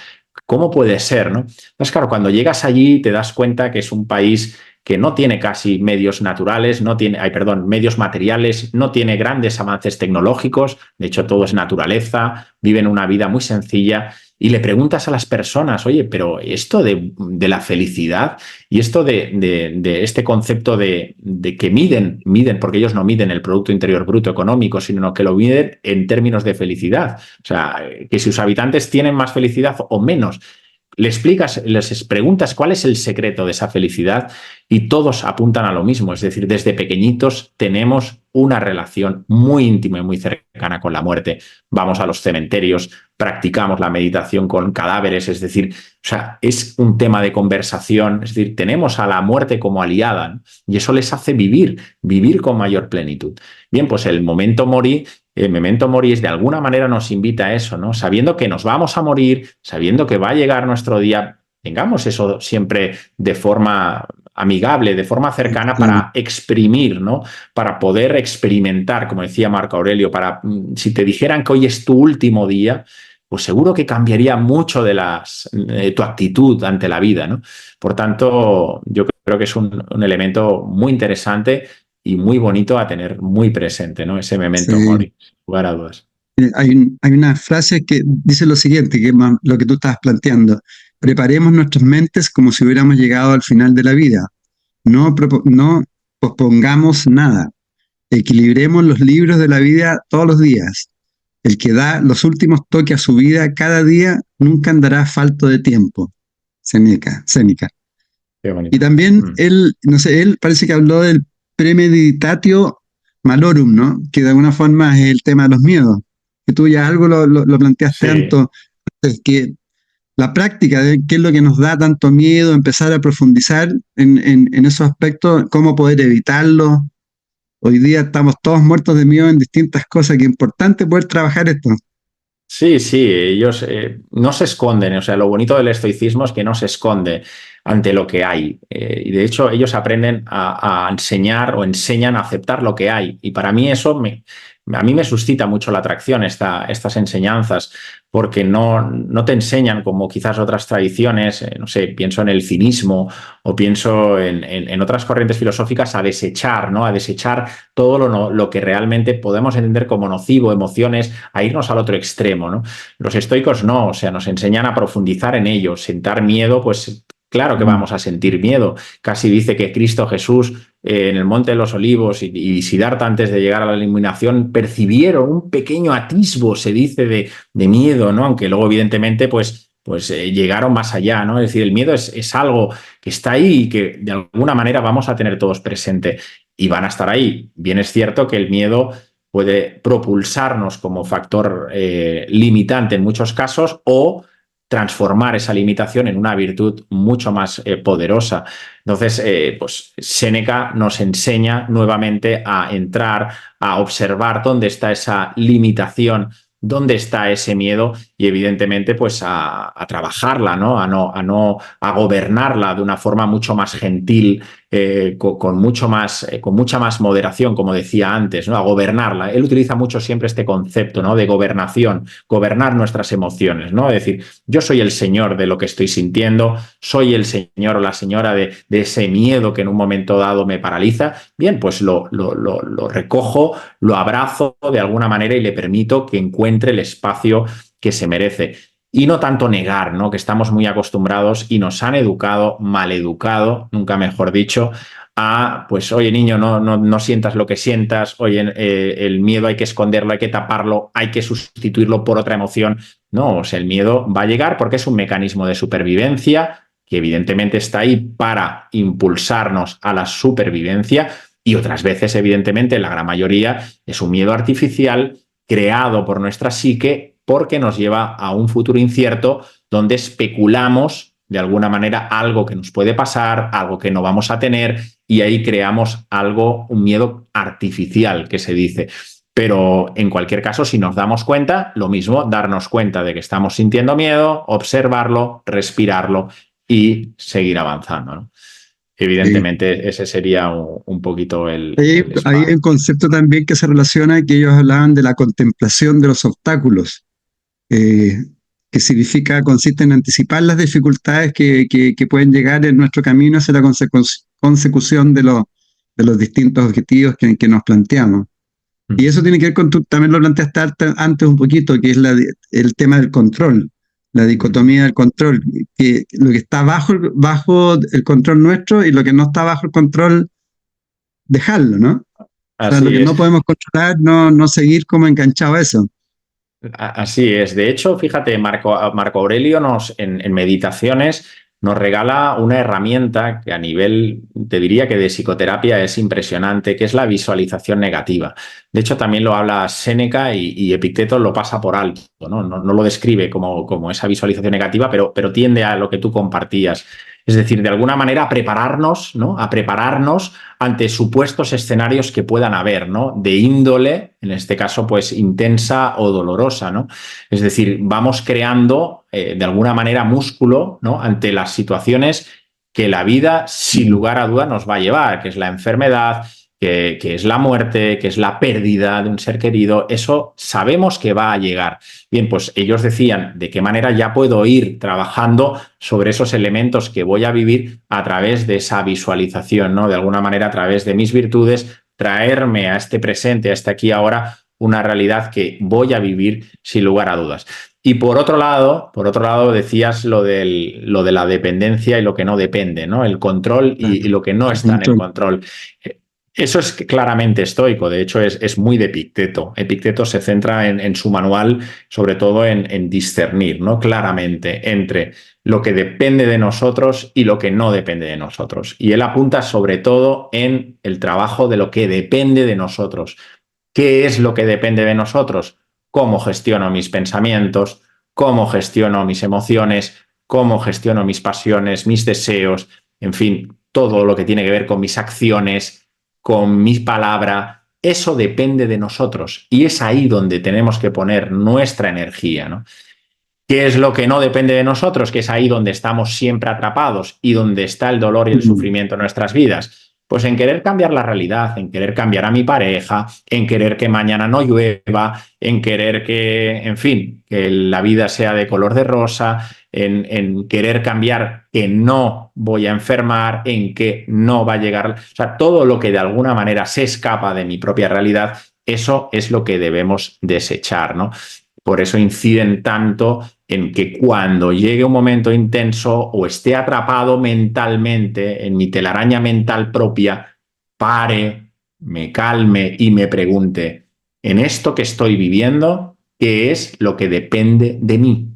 ¿cómo puede ser, no? Entonces, claro, cuando llegas allí te das cuenta que es un país que no tiene casi medios naturales, no tiene, perdón, medios materiales, no tiene grandes avances tecnológicos, de hecho todo es naturaleza, viven una vida muy sencilla y le preguntas a las personas, oye, pero esto de la felicidad y esto de este concepto de que miden, porque ellos no miden el Producto Interior Bruto económico, sino que lo miden en términos de felicidad. O sea, que si sus habitantes tienen más felicidad o menos. Le explicas, les preguntas cuál es el secreto de esa felicidad y todos apuntan a lo mismo. Es decir, desde pequeñitos tenemos una relación muy íntima y muy cercana con la muerte. Vamos a los cementerios, practicamos la meditación con cadáveres, es decir, o sea, es un tema de conversación, es decir, tenemos a la muerte como aliada, ¿no? Y eso les hace vivir con mayor plenitud. Bien, pues el momento mori Memento Mori de alguna manera nos invita a eso, ¿no? Sabiendo que nos vamos a morir, sabiendo que va a llegar nuestro día, tengamos eso siempre de forma amigable, de forma cercana Claro. para exprimir, ¿no? Para poder experimentar, como decía Marco Aurelio, si te dijeran que hoy es tu último día, pues seguro que cambiaría mucho tu actitud ante la vida, ¿no? Por tanto, yo creo que es un elemento muy interesante y muy bonito a tener muy presente, ¿no? Ese memento Sí. mori, sin lugar a dudas. Hay una frase que dice lo siguiente, que es lo que tú estabas planteando. Preparemos nuestras mentes como si hubiéramos llegado al final de la vida. No pospongamos nada. Equilibremos los libros de la vida todos los días. El que da los últimos toques a su vida cada día nunca andará falto de tiempo. Séneca. Qué Y bonito. también él, no sé, él parece que habló del premeditatio malorum, ¿no? Que de alguna forma es el tema de los miedos. Que tú ya algo lo planteaste Sí, tanto, es que la práctica de qué es lo que nos da tanto miedo, empezar a profundizar en esos aspectos, cómo poder evitarlo. Hoy día estamos todos muertos de miedo en distintas cosas, que es importante poder trabajar esto. sí, sí, ellos no se esconden, o sea, lo bonito del estoicismo es que no se esconde ante lo que hay. Y de hecho, ellos aprenden a enseñar o enseñan a aceptar lo que hay. Y para mí a mí me suscita mucho la atracción estas enseñanzas, porque no te enseñan como quizás otras tradiciones, no sé, pienso en el cinismo o pienso en otras corrientes filosóficas a desechar, ¿no? A desechar todo lo que realmente podemos entender como nocivo, emociones, a irnos al otro extremo, ¿no? Los estoicos no, o sea, nos enseñan a profundizar en ello, sentar miedo, pues claro que Mm. vamos a sentir miedo. Casi dice que Cristo Jesús en el Monte de los Olivos y Siddhartha antes de llegar a la iluminación percibieron un pequeño atisbo, se dice, de miedo, ¿no? Aunque luego evidentemente pues llegaron más allá, ¿no? Es decir, el miedo es algo que está ahí y que de alguna manera vamos a tener todos presente y van a estar ahí. Bien es cierto que el miedo puede propulsarnos como factor limitante en muchos casos o transformar esa limitación en una virtud mucho más poderosa. Entonces, pues Séneca nos enseña nuevamente a entrar, a observar dónde está esa limitación, dónde está ese miedo y evidentemente pues a trabajarla, ¿no? A gobernarla de una forma mucho más gentil, con mucha más moderación, como decía antes, ¿no? A gobernarla. Él utiliza mucho siempre este concepto, ¿no? De gobernación, gobernar nuestras emociones, ¿no? Es decir, yo soy el señor de lo que estoy sintiendo, soy el señor o la señora de ese miedo que en un momento dado me paraliza. Bien, pues lo recojo, lo abrazo de alguna manera y le permito que encuentre el espacio que se merece. Y no tanto negar, ¿no? Que estamos muy acostumbrados y nos han educado, mal educado, nunca mejor dicho, a, pues, oye, niño, no sientas lo que sientas, oye, el miedo hay que esconderlo, hay que taparlo, hay que sustituirlo por otra emoción. No, o sea, el miedo va a llegar porque es un mecanismo de supervivencia que evidentemente está ahí para impulsarnos a la supervivencia y otras veces, evidentemente, la gran mayoría es un miedo artificial creado por nuestra psique porque nos lleva a un futuro incierto donde especulamos de alguna manera algo que nos puede pasar, algo que no vamos a tener y ahí creamos algo, un miedo artificial que se dice. Pero en cualquier caso, si nos damos cuenta, lo mismo, darnos cuenta de que estamos sintiendo miedo, observarlo, respirarlo y seguir avanzando, ¿no? Sí. Evidentemente, ese sería un poquito el Hay spa. un concepto también que se relaciona, que ellos hablaban de la contemplación de los obstáculos, eh, que significa, consiste en anticipar las dificultades que pueden llegar en nuestro camino hacia la consecución de los distintos objetivos que nos planteamos. Y eso tiene que ver con, tú también lo planteaste antes un poquito, que es el tema del control, la dicotomía del control, que lo que está bajo el control nuestro y lo que no está bajo el control, dejarlo, ¿no? O sea, lo Así que no es. podemos controlar, no seguir como enganchado a eso. Así es. De hecho, fíjate, Marco Aurelio en Meditaciones nos regala una herramienta que a nivel, te diría que de psicoterapia es impresionante, que es la visualización negativa. De hecho, también lo habla Séneca y Epicteto lo pasa por alto, ¿no? No lo describe como esa visualización negativa, pero tiende a lo que tú compartías. Es decir, de alguna manera a prepararnos, ¿no? A prepararnos ante supuestos escenarios que puedan haber, ¿no? De índole, en este caso, pues intensa o dolorosa, ¿no? Es decir, vamos creando de alguna manera músculo, ¿no? Ante las situaciones que la vida, sin lugar a duda, nos va a llevar, que es la enfermedad, que es la muerte, que es la pérdida de un ser querido. Eso sabemos que va a llegar. Bien, pues ellos decían de qué manera ya puedo ir trabajando sobre esos elementos que voy a vivir a través de esa visualización, ¿no? De alguna manera, a través de mis virtudes, traerme a este presente, a este aquí y ahora, una realidad que voy a vivir sin lugar a dudas. Y por otro lado decías lo de la dependencia y lo que no depende, ¿no? El control y lo que no El está en el control. control. Eso es claramente estoico, de hecho es muy de Epicteto. Epicteto se centra en su manual, sobre todo en discernir, ¿no? Claramente entre lo que depende de nosotros y lo que no depende de nosotros. Y él apunta sobre todo en el trabajo de lo que depende de nosotros. ¿Qué es lo que depende de nosotros? ¿Cómo gestiono mis pensamientos? ¿Cómo gestiono mis emociones? ¿Cómo gestiono mis pasiones, mis deseos? En fin, todo lo que tiene que ver con mis acciones, con mi palabra, eso depende de nosotros y es ahí donde tenemos que poner nuestra energía, ¿no? ¿Qué es lo que no depende de nosotros? Que es ahí donde estamos siempre atrapados y donde está el dolor y el sufrimiento en nuestras vidas. Pues en querer cambiar la realidad, en querer cambiar a mi pareja, en querer que mañana no llueva, en querer que, en fin, que la vida sea de color de rosa, en querer cambiar que no voy a enfermar, en que no va a llegar, o sea, todo lo que de alguna manera se escapa de mi propia realidad, eso es lo que debemos desechar, ¿no? Por eso inciden tanto en que cuando llegue un momento intenso o esté atrapado mentalmente en mi telaraña mental propia, pare, me calme y me pregunte, en esto que estoy viviendo, ¿qué es lo que depende de mí?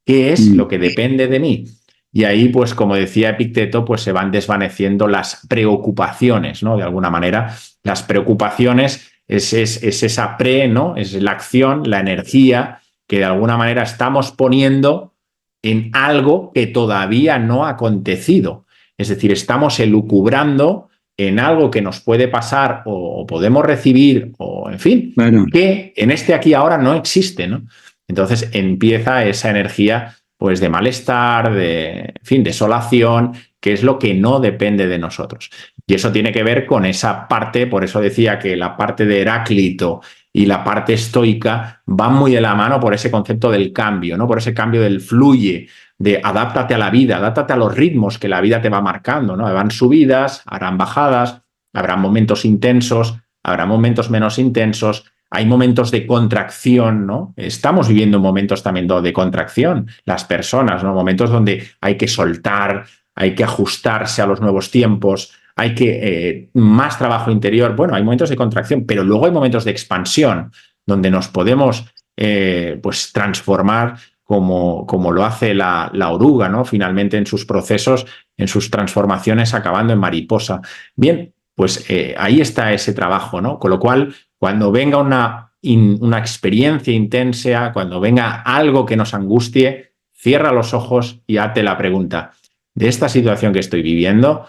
¿Qué es lo que depende de mí? Y ahí, pues como decía Epicteto, pues se van desvaneciendo las preocupaciones, ¿no? De alguna manera, las preocupaciones es esa ¿no? Es la acción, la energía que de alguna manera estamos poniendo en algo que todavía no ha acontecido. Es decir, estamos elucubrando en algo que nos puede pasar o podemos recibir, o en fin, Claro. que en este aquí ahora no existe, ¿no? Entonces empieza esa energía pues de malestar, de, en fin, desolación, que es lo que no depende de nosotros. Y eso tiene que ver con esa parte, por eso decía que la parte de Heráclito y la parte estoica van muy de la mano por ese concepto del cambio, ¿no? Por ese cambio del fluye, de adáptate a la vida, adáptate a los ritmos que la vida te va marcando, ¿no? Habrán subidas, habrán bajadas, habrá momentos intensos, habrá momentos menos intensos, hay momentos de contracción, ¿no? Estamos viviendo momentos también de contracción, las personas, ¿no? Momentos donde hay que soltar, hay que ajustarse a los nuevos tiempos, hay que más trabajo interior. Bueno, hay momentos de contracción, pero luego hay momentos de expansión donde nos podemos pues transformar como lo hace la oruga, ¿no? Finalmente en sus procesos, en sus transformaciones, acabando en mariposa. Bien, pues ahí está ese trabajo, ¿no? Con lo cual, cuando venga una experiencia intensa, cuando venga algo que nos angustie, cierra los ojos y hazte la pregunta, de esta situación que estoy viviendo,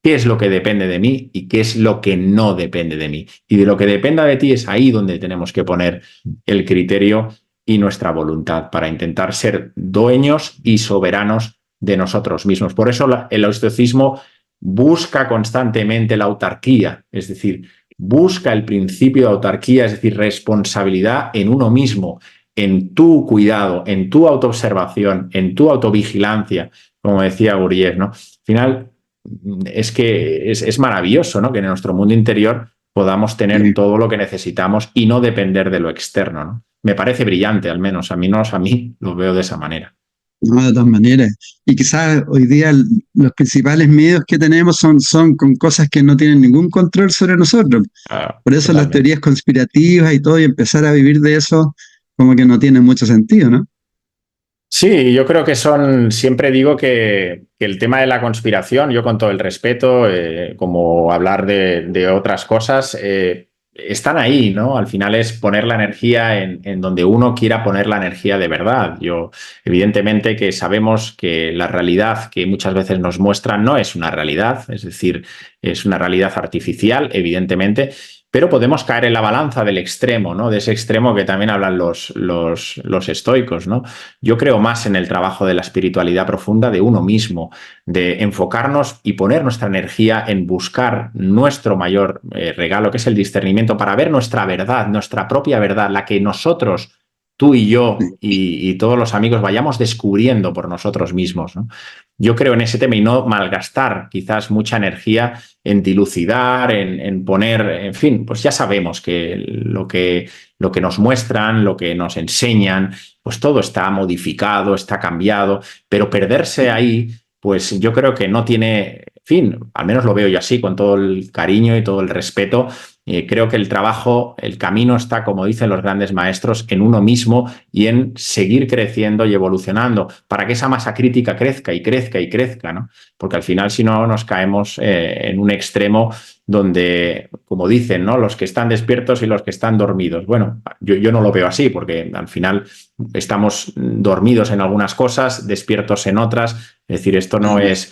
¿qué es lo que depende de mí y qué es lo que no depende de mí? Y de lo que dependa de ti es ahí donde tenemos que poner el criterio y nuestra voluntad para intentar ser dueños y soberanos de nosotros mismos. Por eso el estoicismo busca constantemente la autarquía, es decir, busca el principio de autarquía, es decir, responsabilidad en uno mismo, en tu cuidado, en tu autoobservación, en tu autovigilancia, como decía Gurdjieff, ¿no? Al final, es que es maravilloso, ¿no? Que en nuestro mundo interior podamos tener Sí. todo lo que necesitamos y no depender de lo externo, ¿no? Me parece brillante, al menos a mí lo veo de esa manera. No, de todas maneras. Y quizás hoy día los principales miedos que tenemos son con cosas que no tienen ningún control sobre nosotros. Por eso las Totalmente. teorías conspirativas y todo, y empezar a vivir de eso, como que no tiene mucho sentido, ¿no? Sí, yo creo que siempre digo que el tema de la conspiración, yo con todo el respeto, como hablar de otras cosas, están ahí, ¿no? Al final es poner la energía en donde uno quiera poner la energía de verdad. Evidentemente que sabemos que la realidad que muchas veces nos muestran no es una realidad, es decir, es una realidad artificial, evidentemente, pero podemos caer en la balanza del extremo, ¿no? De ese extremo que también hablan los estoicos, ¿no? Yo creo más en el trabajo de la espiritualidad profunda de uno mismo, de enfocarnos y poner nuestra energía en buscar nuestro mayor regalo, que es el discernimiento, para ver nuestra verdad, nuestra propia verdad, la que nosotros, tú y yo y todos los amigos vayamos descubriendo por nosotros mismos, ¿no? Yo creo en ese tema y no malgastar quizás mucha energía en dilucidar, en poner, en fin, pues ya sabemos que lo que nos muestran, lo que nos enseñan, pues todo está modificado, está cambiado, pero perderse ahí, pues yo creo que no tiene fin, al menos lo veo yo así, con todo el cariño y todo el respeto. Creo que el trabajo, el camino está, como dicen los grandes maestros, en uno mismo y en seguir creciendo y evolucionando para que esa masa crítica crezca y crezca y crezca, ¿no? Porque al final, si no, nos caemos en un extremo donde, como dicen, ¿no? Los que están despiertos y los que están dormidos. Bueno, yo no lo veo así, porque al final estamos dormidos en algunas cosas, despiertos en otras. Es decir, esto no es,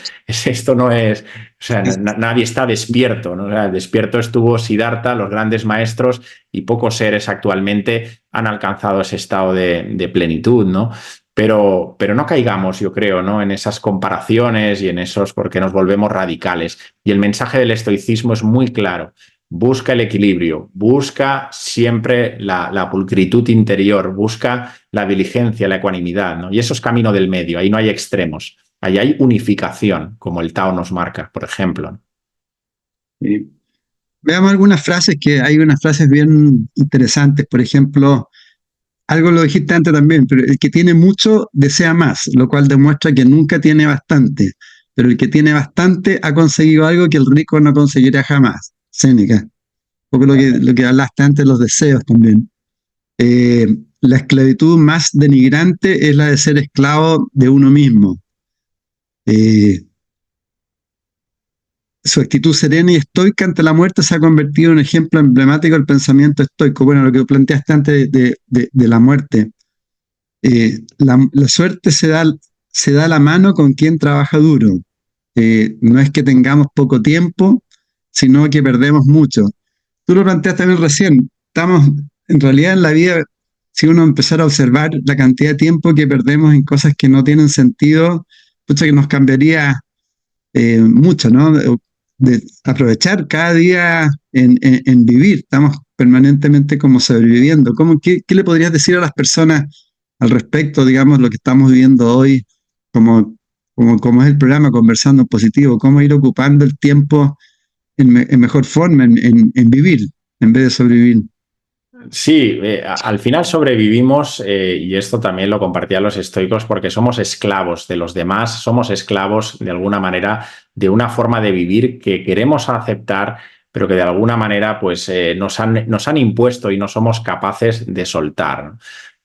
o sea, nadie está despierto, ¿no? O sea, despierto estuvo Siddhartha, los grandes maestros, y pocos seres actualmente han alcanzado ese estado de plenitud, ¿no? Pero no caigamos, yo creo, ¿no? En esas comparaciones y en esos, porque nos volvemos radicales. Y el mensaje del estoicismo es muy claro. Busca el equilibrio, busca siempre la pulcritud interior, busca la diligencia, la ecuanimidad, ¿no? Y eso es camino del medio, ahí no hay extremos, ahí hay unificación, como el Tao nos marca, por ejemplo. Sí. Veamos algunas frases, que hay unas frases bien interesantes. Por ejemplo, algo lo dijiste antes también, pero el que tiene mucho desea más, lo cual demuestra que nunca tiene bastante. Pero el que tiene bastante ha conseguido algo que el rico no conseguirá jamás. Séneca. Un poco lo que hablaste antes, los deseos también. La esclavitud más denigrante es la de ser esclavo de uno mismo. Eh, Su actitud serena y estoica ante la muerte se ha convertido en un ejemplo emblemático del pensamiento estoico. Bueno, lo que planteaste antes de la muerte. La suerte se da la mano con quien trabaja duro. No es que tengamos poco tiempo, sino que perdemos mucho. Tú lo planteaste también recién. Estamos, en realidad, en la vida, si uno empezara a observar la cantidad de tiempo que perdemos en cosas que no tienen sentido, pucha, que nos cambiaría mucho, ¿no? De aprovechar cada día en vivir. Estamos permanentemente como sobreviviendo. ¿Qué le podrías decir a las personas al respecto, digamos, lo que estamos viviendo hoy, como es el programa Conversando en Positivo? ¿Cómo ir ocupando el tiempo en mejor forma, en vivir, en vez de sobrevivir? Sí, al final sobrevivimos, y esto también lo compartían los estoicos, porque somos esclavos de los demás, somos esclavos de alguna manera de una forma de vivir que queremos aceptar, pero que de alguna manera pues, nos han impuesto y no somos capaces de soltar, ¿no?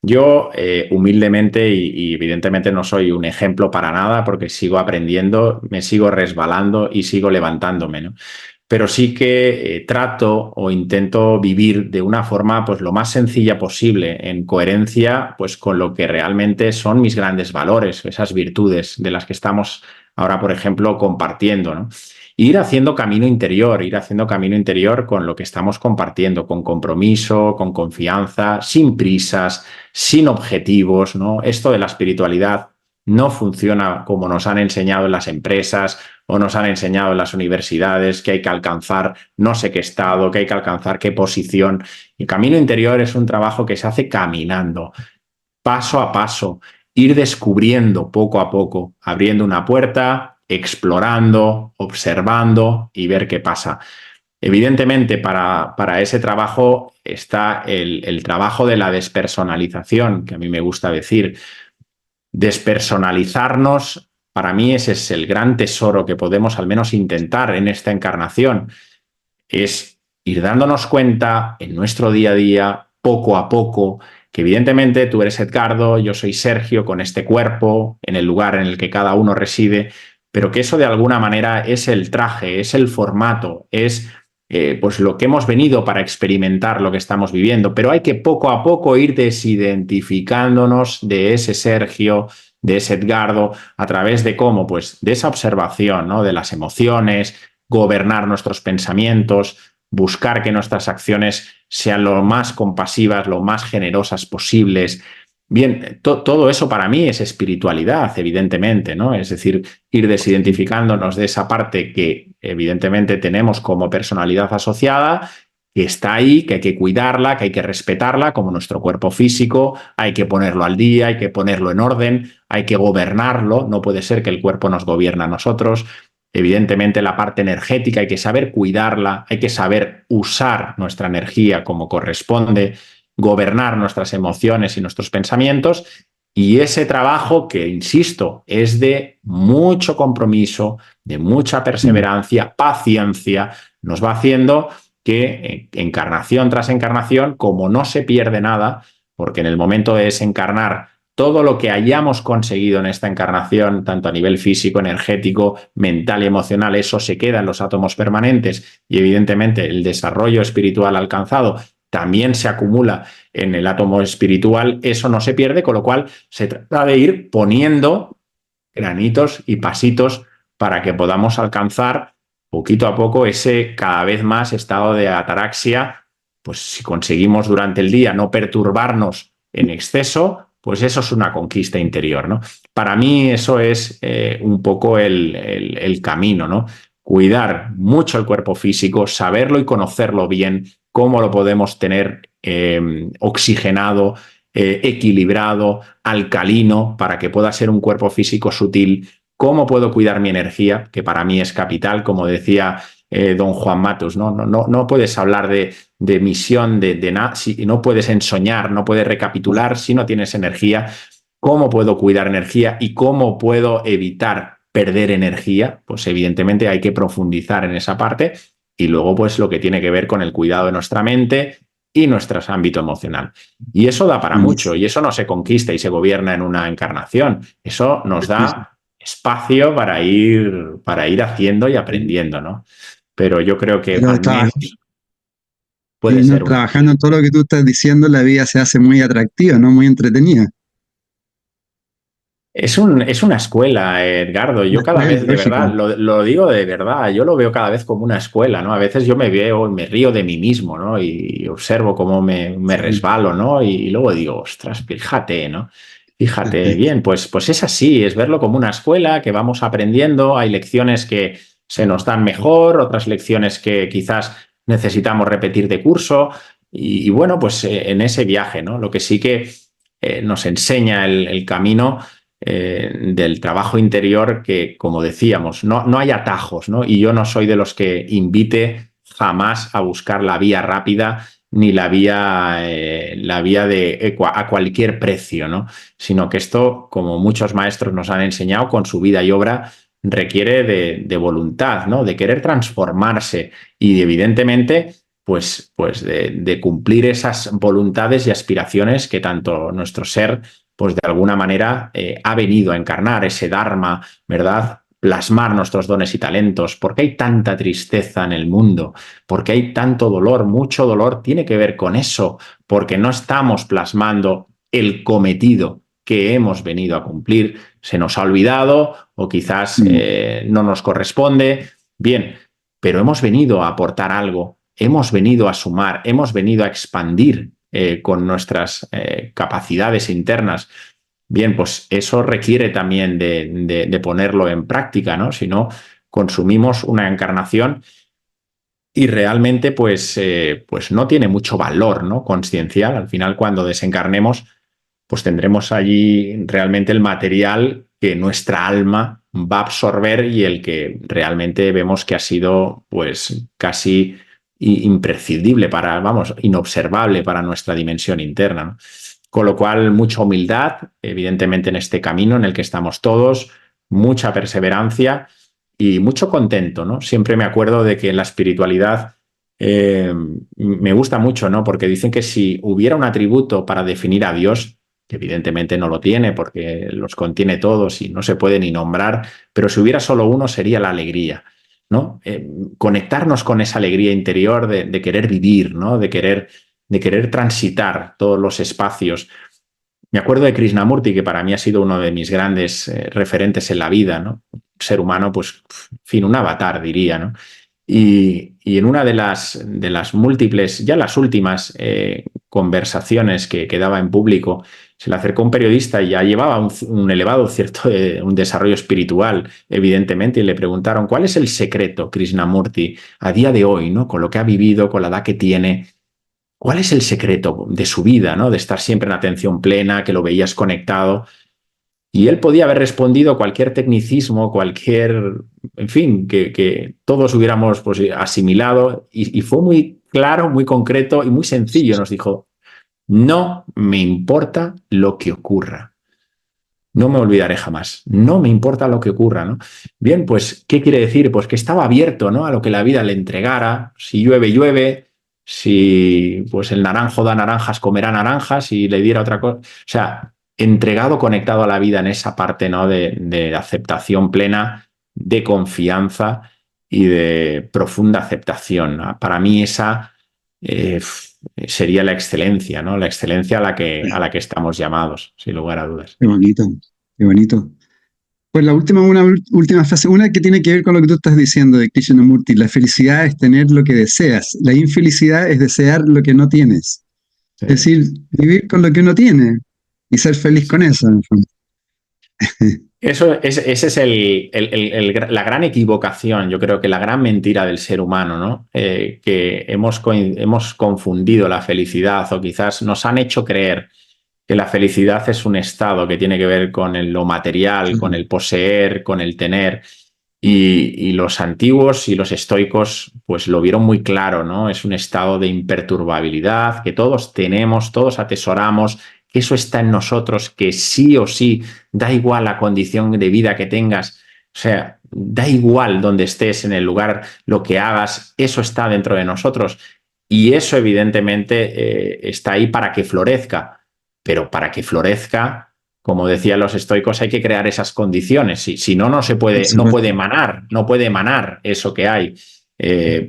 Yo, humildemente y evidentemente no soy un ejemplo para nada, porque sigo aprendiendo, me sigo resbalando y sigo levantándome, ¿no? Pero sí que trato o intento vivir de una forma pues lo más sencilla posible, en coherencia pues con lo que realmente son mis grandes valores, esas virtudes de las que estamos ahora, por ejemplo, compartiendo, ¿no? Ir haciendo camino interior con lo que estamos compartiendo, con compromiso, con confianza, sin prisas, sin objetivos, ¿no? Esto de la espiritualidad no funciona como nos han enseñado en las empresas o nos han enseñado en las universidades, que hay que alcanzar no sé qué estado, que hay que alcanzar qué posición. El camino interior es un trabajo que se hace caminando, paso a paso, ir descubriendo poco a poco, abriendo una puerta, explorando, observando y ver qué pasa. Evidentemente, para ese trabajo está el trabajo de la despersonalización, que a mí me gusta decir. Despersonalizarnos, para mí ese es el gran tesoro que podemos al menos intentar en esta encarnación, es ir dándonos cuenta en nuestro día a día, poco a poco, que evidentemente tú eres Edgardo, yo soy Sergio con este cuerpo, en el lugar en el que cada uno reside, pero que eso de alguna manera es el traje, es el formato, es pues lo que hemos venido para experimentar lo que estamos viviendo, pero hay que poco a poco ir desidentificándonos de ese Sergio, de ese Edgardo, a través de cómo, pues de esa observación, ¿no? De las emociones, gobernar nuestros pensamientos, buscar que nuestras acciones sean lo más compasivas, lo más generosas posibles. Bien, todo eso para mí es espiritualidad, evidentemente, ¿no? Es decir, ir desidentificándonos de esa parte que evidentemente tenemos como personalidad asociada, que está ahí, que hay que cuidarla, que hay que respetarla, como nuestro cuerpo físico, hay que ponerlo al día, hay que ponerlo en orden, hay que gobernarlo, no puede ser que el cuerpo nos gobierne a nosotros. Evidentemente, la parte energética hay que saber cuidarla, hay que saber usar nuestra energía como corresponde, gobernar nuestras emociones y nuestros pensamientos. Y ese trabajo que, insisto, es de mucho compromiso, de mucha perseverancia, paciencia, nos va haciendo que encarnación tras encarnación, como no se pierde nada, porque en el momento de desencarnar todo lo que hayamos conseguido en esta encarnación, tanto a nivel físico, energético, mental y emocional, eso se queda en los átomos permanentes y evidentemente el desarrollo espiritual alcanzado también se acumula en el átomo espiritual, eso no se pierde, con lo cual se trata de ir poniendo granitos y pasitos para que podamos alcanzar poquito a poco ese cada vez más estado de ataraxia. Pues si conseguimos durante el día no perturbarnos en exceso, pues eso es una conquista interior, ¿no? Para mí eso es un poco el camino, ¿no? Cuidar mucho el cuerpo físico, saberlo y conocerlo bien, cómo lo podemos tener oxigenado, equilibrado, alcalino, para que pueda ser un cuerpo físico sutil. ¿Cómo puedo cuidar mi energía? Que para mí es capital, como decía don Juan Matus, ¿no? No puedes hablar de misión, de nada, si no puedes ensoñar, no puedes recapitular si no tienes energía. ¿Cómo puedo cuidar energía y cómo puedo evitar perder energía? Pues evidentemente hay que profundizar en esa parte y luego pues lo que tiene que ver con el cuidado de nuestra mente y nuestro ámbito emocional. Y eso da para mucho y eso no se conquista y se gobierna en una encarnación. Eso nos da espacio para ir haciendo y aprendiendo, ¿no? Pero yo creo que Pero al menos puede y no, ser una trabajando en todo lo que tú estás diciendo, la vida se hace muy atractiva, ¿no? Muy entretenida. Es una escuela, Edgardo. Yo cada Después, vez, de verdad, lógico. lo digo de verdad, yo lo veo cada vez como una escuela, ¿no? A veces yo me veo, me río de mí mismo, ¿no? Y observo cómo me Sí. resbalo, ¿no? Y luego digo, ostras, fíjate, ¿no? Fíjate, bien, pues es así, es verlo como una escuela que vamos aprendiendo, hay lecciones que se nos dan mejor, otras lecciones que quizás necesitamos repetir de curso, y bueno, pues en ese viaje, ¿no? Lo que sí que nos enseña el camino del trabajo interior que, como decíamos, no hay atajos, ¿no? Y yo no soy de los que invite jamás a buscar la vía rápida ni la vía de a cualquier precio, ¿no? Sino que esto, como muchos maestros nos han enseñado, con su vida y obra, requiere de voluntad, ¿no? De querer transformarse y evidentemente pues de cumplir esas voluntades y aspiraciones que tanto nuestro ser pues de alguna manera ha venido a encarnar, ese Dharma, ¿verdad? Plasmar nuestros dones y talentos. ¿Por qué hay tanta tristeza en el mundo? ¿Por qué hay tanto dolor? Mucho dolor tiene que ver con eso, porque no estamos plasmando el cometido que hemos venido a cumplir. Se nos ha olvidado o quizás no nos corresponde. Bien, pero hemos venido a aportar algo, hemos venido a sumar, hemos venido a expandir con nuestras capacidades internas. Bien, pues eso requiere también de ponerlo en práctica, ¿no? Si no, consumimos una encarnación y realmente pues no tiene mucho valor, ¿no? Consciencial. Al final, cuando desencarnemos, pues tendremos allí realmente el material que nuestra alma va a absorber y el que realmente vemos que ha sido pues casi imprescindible para, vamos, inobservable para nuestra dimensión interna, ¿no? Con lo cual, mucha humildad, evidentemente, en este camino en el que estamos todos, mucha perseverancia y mucho contento, ¿no? Siempre me acuerdo de que en la espiritualidad me gusta mucho, ¿no? Porque dicen que si hubiera un atributo para definir a Dios, que evidentemente no lo tiene porque los contiene todos y no se puede ni nombrar, pero si hubiera solo uno sería la alegría, ¿no? Conectarnos con esa alegría interior de querer vivir, ¿no? De querer transitar todos los espacios. Me acuerdo de Krishnamurti, que para mí ha sido uno de mis grandes referentes en la vida, ¿no? Un ser humano, pues, en fin, un avatar, diría, ¿no? Y en una de las múltiples, ya las últimas conversaciones que daba en público, se le acercó un periodista y ya llevaba un elevado cierto un desarrollo espiritual, evidentemente, y le preguntaron cuál es el secreto, Krishnamurti, a día de hoy, ¿no? Con lo que ha vivido, con la edad que tiene, cuál es el secreto de su vida, ¿no? De estar siempre en atención plena, que lo veías conectado. Y él podía haber respondido cualquier tecnicismo, cualquier, en fin, que todos hubiéramos pues, asimilado. Y fue muy claro, muy concreto y muy sencillo. Nos dijo, no me importa lo que ocurra. No me olvidaré jamás. No me importa lo que ocurra, ¿no? Bien, pues, ¿qué quiere decir? Pues que estaba abierto, ¿no? A lo que la vida le entregara. Si llueve, llueve. Si pues el naranjo da naranjas, comerá naranjas. Y le diera otra cosa. O sea, entregado, conectado a la vida en esa parte, ¿no? De aceptación plena, de confianza y de profunda aceptación, ¿no? Para mí esa sería la excelencia, ¿no? La excelencia a la que estamos llamados, sin lugar a dudas. Qué bonito, qué bonito. Pues una última frase, una que tiene que ver con lo que tú estás diciendo de Krishnamurti. La felicidad es tener lo que deseas. La infelicidad es desear lo que no tienes. Sí. Es decir, vivir con lo que uno tiene y ser feliz con eso, en el fondo. Ese es la gran equivocación, yo creo que la gran mentira del ser humano, ¿no? Que hemos confundido la felicidad o quizás nos han hecho creer que la felicidad es un estado que tiene que ver con lo material, con el poseer, con el tener. Y los antiguos y los estoicos pues lo vieron muy claro, ¿no? Es un estado de imperturbabilidad que todos tenemos, todos atesoramos, que eso está en nosotros, que sí o sí, da igual la condición de vida que tengas, o sea, da igual donde estés, en el lugar, lo que hagas, eso está dentro de nosotros. Y eso evidentemente está ahí para que florezca, pero para que florezca, como decían los estoicos, hay que crear esas condiciones. Si no, no se Por puede, supuesto. no puede emanar eso que hay.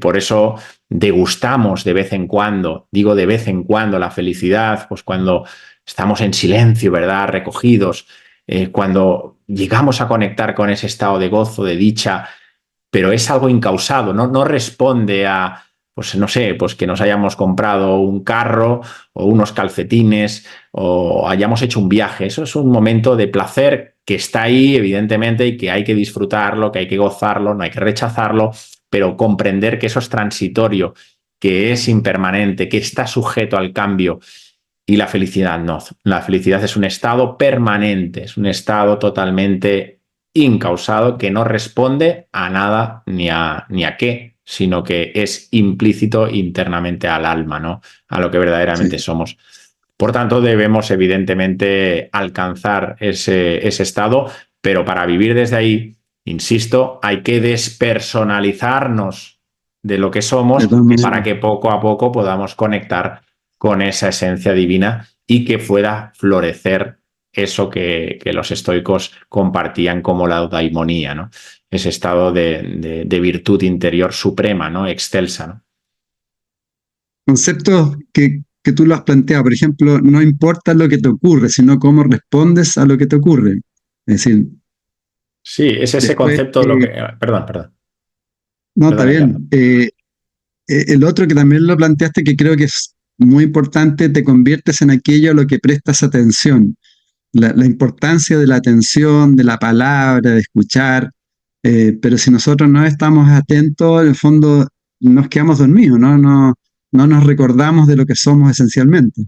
Por eso degustamos de vez en cuando, digo de vez en cuando, la felicidad, pues cuando estamos en silencio, ¿verdad? Recogidos, cuando llegamos a conectar con ese estado de gozo, de dicha, pero es algo incausado, no responde a, pues no sé, pues que nos hayamos comprado un carro o unos calcetines o hayamos hecho un viaje. Eso es un momento de placer que está ahí, evidentemente, y que hay que disfrutarlo, que hay que gozarlo, no hay que rechazarlo, pero comprender que eso es transitorio, que es impermanente, que está sujeto al cambio. Y la felicidad no. La felicidad es un estado permanente, es un estado totalmente incausado, que no responde a nada ni a qué, sino que es implícito internamente al alma, ¿no? A lo que verdaderamente Sí, somos. Por tanto, debemos evidentemente alcanzar ese estado, pero para vivir desde ahí, insisto, hay que despersonalizarnos de lo que de somos todas para maneras. que poco a poco podamos conectar con esa esencia divina y que pueda florecer eso que los estoicos compartían como la eudaimonía, ¿no? Ese estado de virtud interior suprema, ¿no? Excelsa, ¿no? Conceptos que tú lo has planteado, por ejemplo, no importa lo que te ocurre, sino cómo respondes a lo que te ocurre. Es decir, Sí, es ese después, concepto, lo que... Perdón, no, está perdón, Edgardo. bien. El otro que también lo planteaste, que creo que es muy importante, te conviertes en aquello a lo que prestas atención. La importancia de la atención, de la palabra, de escuchar. Pero si nosotros no estamos atentos, en el fondo nos quedamos dormidos, ¿no? No nos recordamos de lo que somos esencialmente.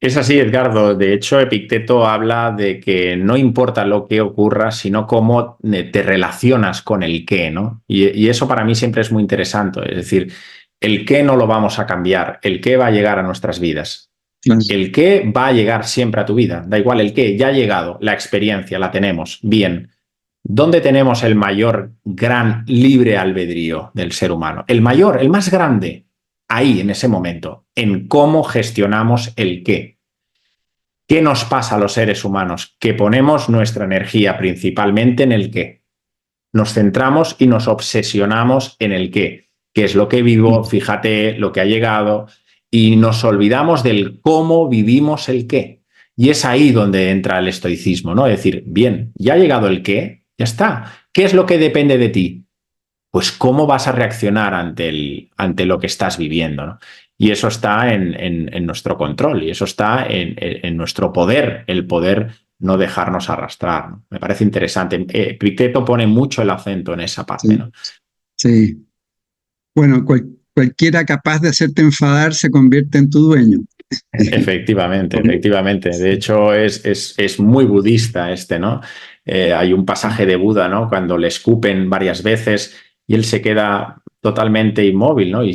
Es así, Edgardo. De hecho, Epicteto habla de que no importa lo que ocurra, sino cómo te relacionas con el qué, ¿no? Y eso para mí siempre es muy interesante. Es decir, el qué no lo vamos a cambiar, el qué va a llegar a nuestras vidas. Claro. El qué va a llegar siempre a tu vida. Da igual el qué, ya ha llegado, la experiencia la tenemos. Bien. ¿Dónde tenemos el mayor gran libre albedrío del ser humano? El mayor, el más grande, ahí, en ese momento, en cómo gestionamos el qué. ¿Qué nos pasa a los seres humanos? Que ponemos nuestra energía principalmente en el qué. Nos centramos y nos obsesionamos en el qué es lo que vivo, fíjate lo que ha llegado, y nos olvidamos del cómo vivimos el qué. Y es ahí donde entra el estoicismo, ¿no? Es decir, bien, ya ha llegado el qué, ya está. ¿Qué es lo que depende de ti? Pues cómo vas a reaccionar ante lo que estás viviendo, ¿no? Y eso está en nuestro control y eso está en nuestro poder, el poder no dejarnos arrastrar, ¿no? Me parece interesante. Epicteto pone mucho el acento en esa parte, Sí, ¿no? sí. Bueno, cualquiera capaz de hacerte enfadar se convierte en tu dueño. Efectivamente, efectivamente. De hecho, es muy budista este, ¿no? Hay un pasaje de Buda, ¿no? Cuando le escupen varias veces y él se queda totalmente inmóvil, ¿no? Y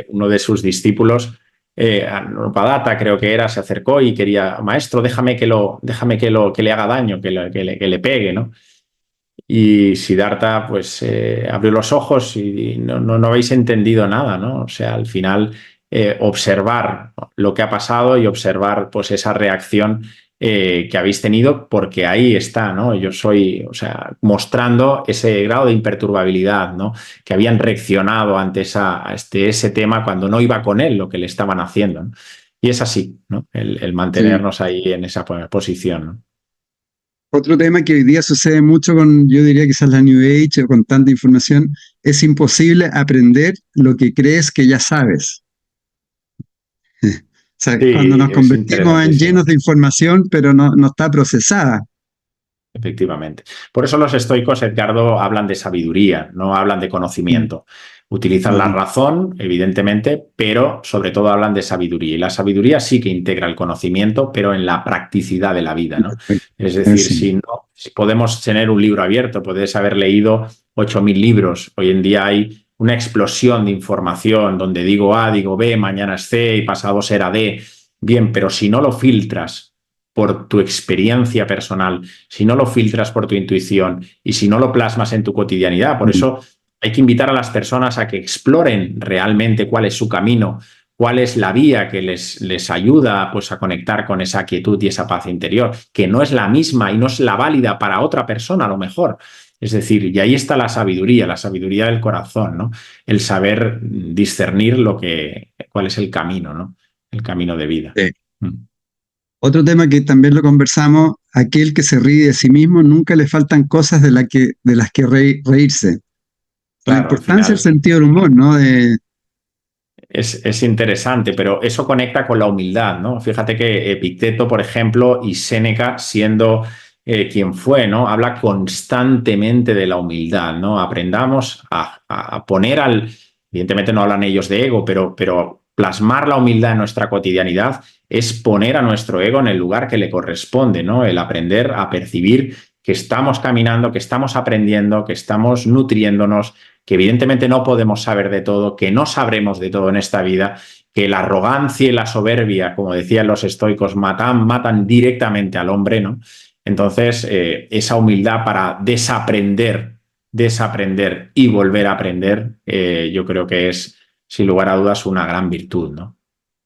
uno de sus discípulos, Anupada creo que era, se acercó y quería, maestro, que le haga daño, que le pegue, ¿no? Y Siddhartha, pues, abrió los ojos y no habéis entendido nada, ¿no? O sea, al final, observar lo que ha pasado y observar, pues, esa reacción que habéis tenido, porque ahí está, ¿no? Yo soy, o sea, mostrando ese grado de imperturbabilidad, ¿no? Que habían reaccionado ante ese tema cuando no iba con él lo que le estaban haciendo, ¿no? Y es así, ¿no? El Sí. mantenernos ahí en esa posición, ¿no? Otro tema que hoy día sucede mucho con, yo diría quizás la New Age o con tanta información, es imposible aprender lo que crees que ya sabes. O sea, cuando Sí, nos es convertimos en llenos interesantísimo. de información, pero no está procesada. Efectivamente. Por eso los estoicos, Edgardo, hablan de sabiduría, no hablan de Mm. conocimiento. Utilizan la Claro. razón, evidentemente, pero sobre todo hablan de sabiduría. Y la sabiduría sí que integra el conocimiento, pero en la practicidad de la vida, ¿no? Es decir, Sí. si podemos tener un libro abierto, puedes haber leído 8.000 libros. Hoy en día hay una explosión de información donde digo A, digo B, mañana es C y pasado será D. Bien, pero si no lo filtras por tu experiencia personal, si no lo filtras por tu intuición y si no lo plasmas en tu cotidianidad. Por Mm. eso hay que invitar a las personas a que exploren realmente cuál es su camino, cuál es la vía que les ayuda, pues, a conectar con esa quietud y esa paz interior, que no es la misma y no es la válida para otra persona a lo mejor. Es decir, y ahí está la sabiduría del corazón, ¿no? El saber discernir cuál es el camino, ¿no? El camino de vida. Sí. Mm. Otro tema que también lo conversamos, aquel que se ríe de sí mismo, nunca le faltan cosas de las que reírse. La Claro, al importancia del final sentido del humor, ¿no? es interesante, pero eso conecta con la humildad, ¿no? Fíjate que Epicteto, por ejemplo, y Séneca, siendo quien fue, ¿no? Habla constantemente de la humildad, ¿no? Aprendamos a poner evidentemente no hablan ellos de ego, pero plasmar la humildad en nuestra cotidianidad es poner a nuestro ego en el lugar que le corresponde, ¿no? El aprender a percibir que estamos caminando, que estamos aprendiendo, que estamos nutriéndonos, que evidentemente no podemos saber de todo, que no sabremos de todo en esta vida, que la arrogancia y la soberbia, como decían los estoicos, matan directamente al hombre, ¿no? Entonces, esa humildad para desaprender y volver a aprender, yo creo que es, sin lugar a dudas, una gran virtud, ¿no?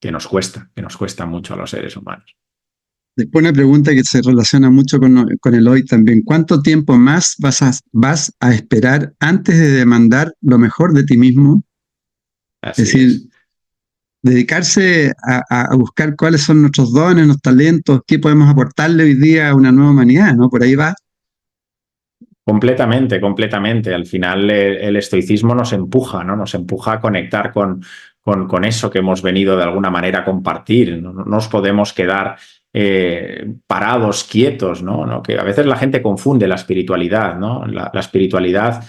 Que nos cuesta mucho a los seres humanos. Después una pregunta que se relaciona mucho con el hoy también. ¿Cuánto tiempo más vas a esperar antes de demandar lo mejor de ti mismo? Es Así decir, es. dedicarse a buscar cuáles son nuestros dones, nuestros talentos, qué podemos aportarle hoy día a una nueva humanidad, ¿no? Por ahí va. Completamente, completamente. Al final el estoicismo nos empuja, ¿no? Nos empuja a conectar con eso que hemos venido de alguna manera a compartir. No nos podemos quedar parados, quietos, ¿no? Que a veces la gente confunde la espiritualidad, ¿no? La espiritualidad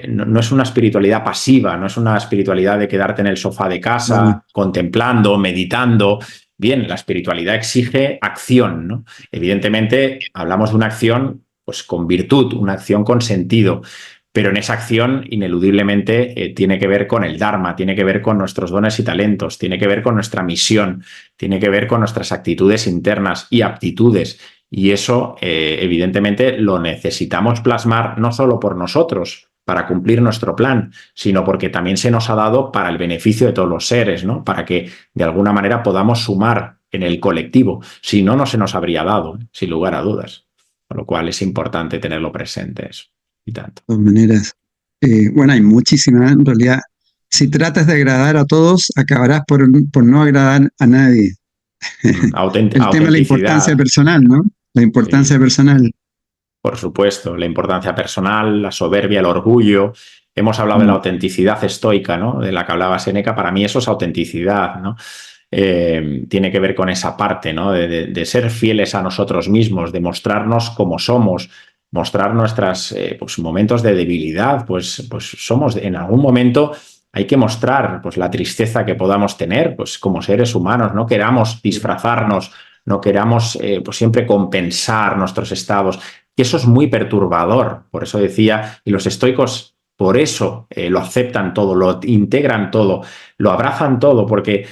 no es una espiritualidad pasiva, no es una espiritualidad de quedarte en el sofá de Claro. casa, contemplando, meditando. Bien, la espiritualidad exige acción, ¿no? Evidentemente, hablamos de una acción pues con virtud, una acción con sentido. Pero en esa acción, ineludiblemente, tiene que ver con el Dharma, tiene que ver con nuestros dones y talentos, tiene que ver con nuestra misión, tiene que ver con nuestras actitudes internas y aptitudes. Y eso, evidentemente, lo necesitamos plasmar no solo por nosotros, para cumplir nuestro plan, sino porque también se nos ha dado para el beneficio de todos los seres, ¿no? Para que de alguna manera podamos sumar en el colectivo. Si no, no se nos habría dado, sin lugar a dudas. Con lo cual es importante tenerlo presente eso. Y tanto. De todas maneras. Bueno, hay muchísimas, en realidad. Si tratas de agradar a todos, acabarás por no agradar a nadie. El tema de la importancia Autenticidad, personal, ¿no? La importancia sí, personal. por supuesto. La importancia personal, la soberbia, el orgullo. Hemos hablado de la Mm. autenticidad estoica, ¿no? De la que hablaba Séneca. Para mí eso es autenticidad, ¿no? Tiene que ver con esa parte, ¿no? De ser fieles a nosotros mismos, de mostrarnos como somos, mostrar nuestros pues, momentos de debilidad, pues somos en algún momento hay que mostrar pues, la tristeza que podamos tener pues, como seres humanos, no queramos disfrazarnos, no queramos pues, siempre compensar nuestros estados, que eso es muy perturbador, por eso decía, y los estoicos por eso lo aceptan todo, lo integran todo, lo abrazan todo, porque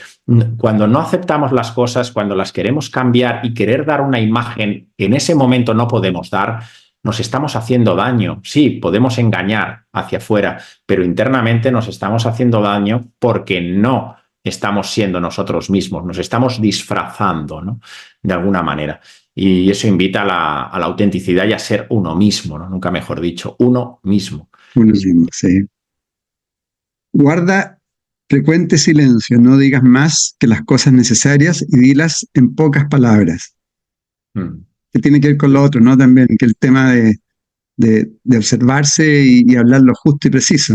cuando no aceptamos las cosas, cuando las queremos cambiar y querer dar una imagen que en ese momento no podemos dar, nos estamos haciendo daño. Sí, podemos engañar hacia afuera, pero internamente nos estamos haciendo daño porque no estamos siendo nosotros mismos, nos estamos disfrazando, ¿no? De alguna manera. Y eso invita a la autenticidad y a ser uno mismo, ¿no? Nunca mejor dicho, uno mismo. Uno mismo, sí. Guarda frecuente silencio, no digas más que las cosas necesarias y dilas en pocas palabras. Mm. Que tiene que ver con lo otro, ¿no? También, que el tema de observarse y hablar lo justo y preciso.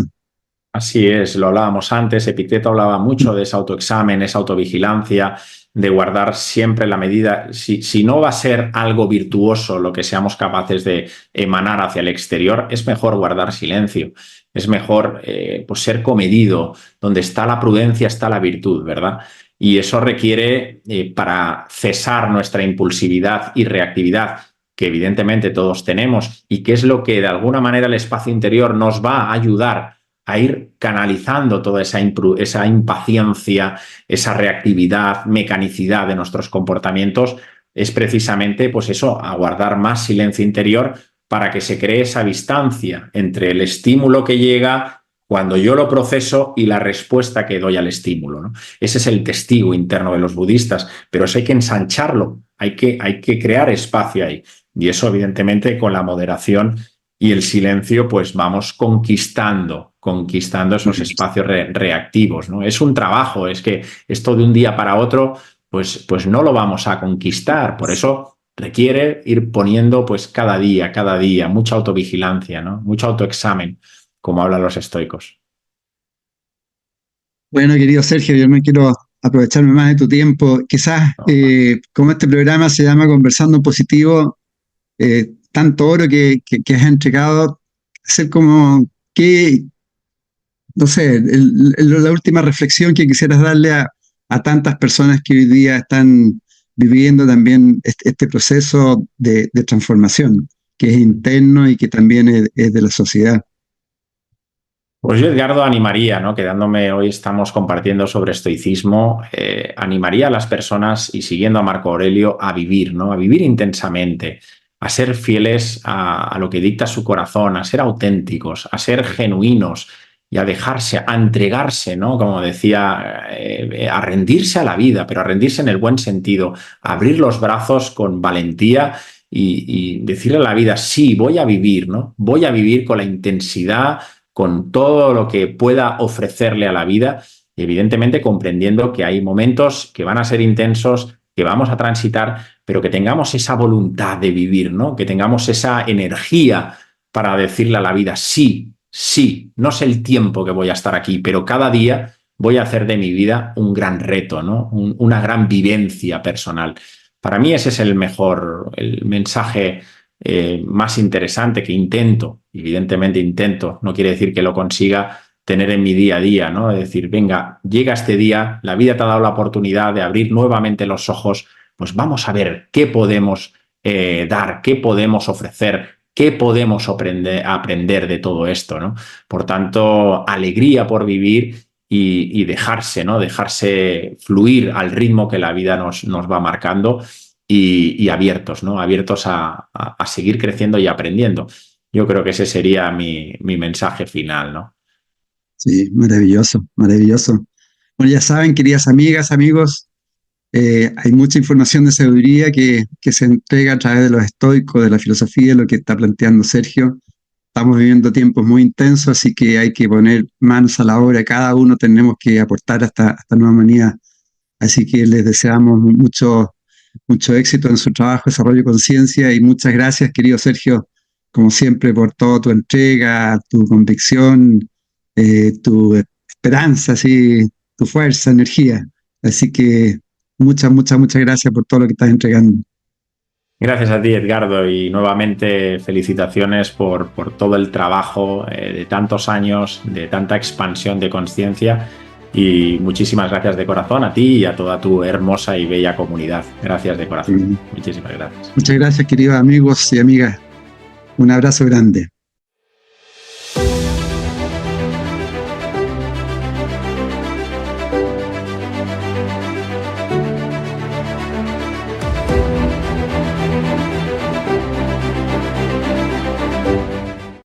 Así es, lo hablábamos antes, Epicteto hablaba mucho de ese autoexamen, esa autovigilancia, de guardar siempre la medida. Si no va a ser algo virtuoso lo que seamos capaces de emanar hacia el exterior, es mejor guardar silencio, es mejor pues ser comedido, donde está la prudencia está la virtud, ¿verdad? Y eso requiere, para cesar nuestra impulsividad y reactividad, que evidentemente todos tenemos, y que es lo que de alguna manera el espacio interior nos va a ayudar a ir canalizando toda esa impaciencia, esa reactividad, mecanicidad de nuestros comportamientos, es precisamente pues eso, aguardar más silencio interior para que se cree esa distancia entre el estímulo que llega cuando yo lo proceso y la respuesta que doy al estímulo, ¿no? Ese es el testigo interno de los budistas, pero eso hay que ensancharlo, hay que crear espacio ahí. Y eso, evidentemente, con la moderación y el silencio, pues vamos conquistando esos espacios reactivos, ¿no? Es un trabajo, es que esto de un día para otro, pues no lo vamos a conquistar. Por eso requiere ir poniendo, pues cada día, mucha autovigilancia, ¿no? Mucho autoexamen, como hablan los estoicos. Bueno, querido Sergio, yo no quiero aprovecharme más de tu tiempo. Quizás, ¿No? como este programa se llama Conversando en Positivo, tanto oro que has entregado, hacer como que, no sé, la última reflexión que quisieras darle a a tantas personas que hoy día están viviendo también este proceso de transformación, que es interno y que también es de la sociedad. Pues yo, Edgardo, animaría, ¿no? Quedándome, hoy estamos compartiendo sobre estoicismo, animaría a las personas y siguiendo a Marco Aurelio a vivir, ¿no? A vivir intensamente, a ser fieles a lo que dicta su corazón, a ser auténticos, a ser genuinos y a dejarse, a entregarse, ¿no? Como decía, a rendirse a la vida, pero a rendirse en el buen sentido, a abrir los brazos con valentía y decirle a la vida, sí, voy a vivir, ¿no? Voy a vivir con la intensidad, con todo lo que pueda ofrecerle a la vida, y evidentemente comprendiendo que hay momentos que van a ser intensos, que vamos a transitar, pero que tengamos esa voluntad de vivir, ¿no? Que tengamos esa energía para decirle a la vida, sí, sí, no sé el tiempo que voy a estar aquí, pero cada día voy a hacer de mi vida un gran reto, ¿no? Una gran vivencia personal. Para mí ese es el mensaje más interesante que intento, evidentemente intento, no quiere decir que lo consiga tener en mi día a día, ¿no? Es decir, venga, llega este día, la vida te ha dado la oportunidad de abrir nuevamente los ojos, pues vamos a ver qué podemos dar, qué podemos ofrecer, qué podemos aprender de todo esto, ¿no? Por tanto, alegría por vivir y dejarse, ¿no? Dejarse fluir al ritmo que la vida nos va marcando y abiertos, ¿no? Abiertos a seguir creciendo y aprendiendo. Yo creo que ese sería mi mensaje final, ¿no? Sí, maravilloso, maravilloso. Bueno, ya saben, queridas amigas, amigos, hay mucha información de sabiduría que se entrega a través de los estoicos, de la filosofía, lo que está planteando Sergio. Estamos viviendo tiempos muy intensos, así que hay que poner manos a la obra. Cada uno tenemos que aportar a esta nueva humanidad. Así que les deseamos mucho éxito en su trabajo, desarrollo de conciencia y muchas gracias, querido Sergio, como siempre, por toda tu entrega, tu convicción, tu esperanza, sí, tu fuerza, energía. Así que muchas gracias por todo lo que estás entregando. Gracias a ti, Edgardo, y nuevamente felicitaciones por todo el trabajo de tantos años, de tanta expansión de conciencia, y muchísimas gracias de corazón a ti y a toda tu hermosa y bella comunidad. Gracias de corazón. Muchísimas gracias. Muchas gracias, queridos amigos y amigas. Un abrazo grande.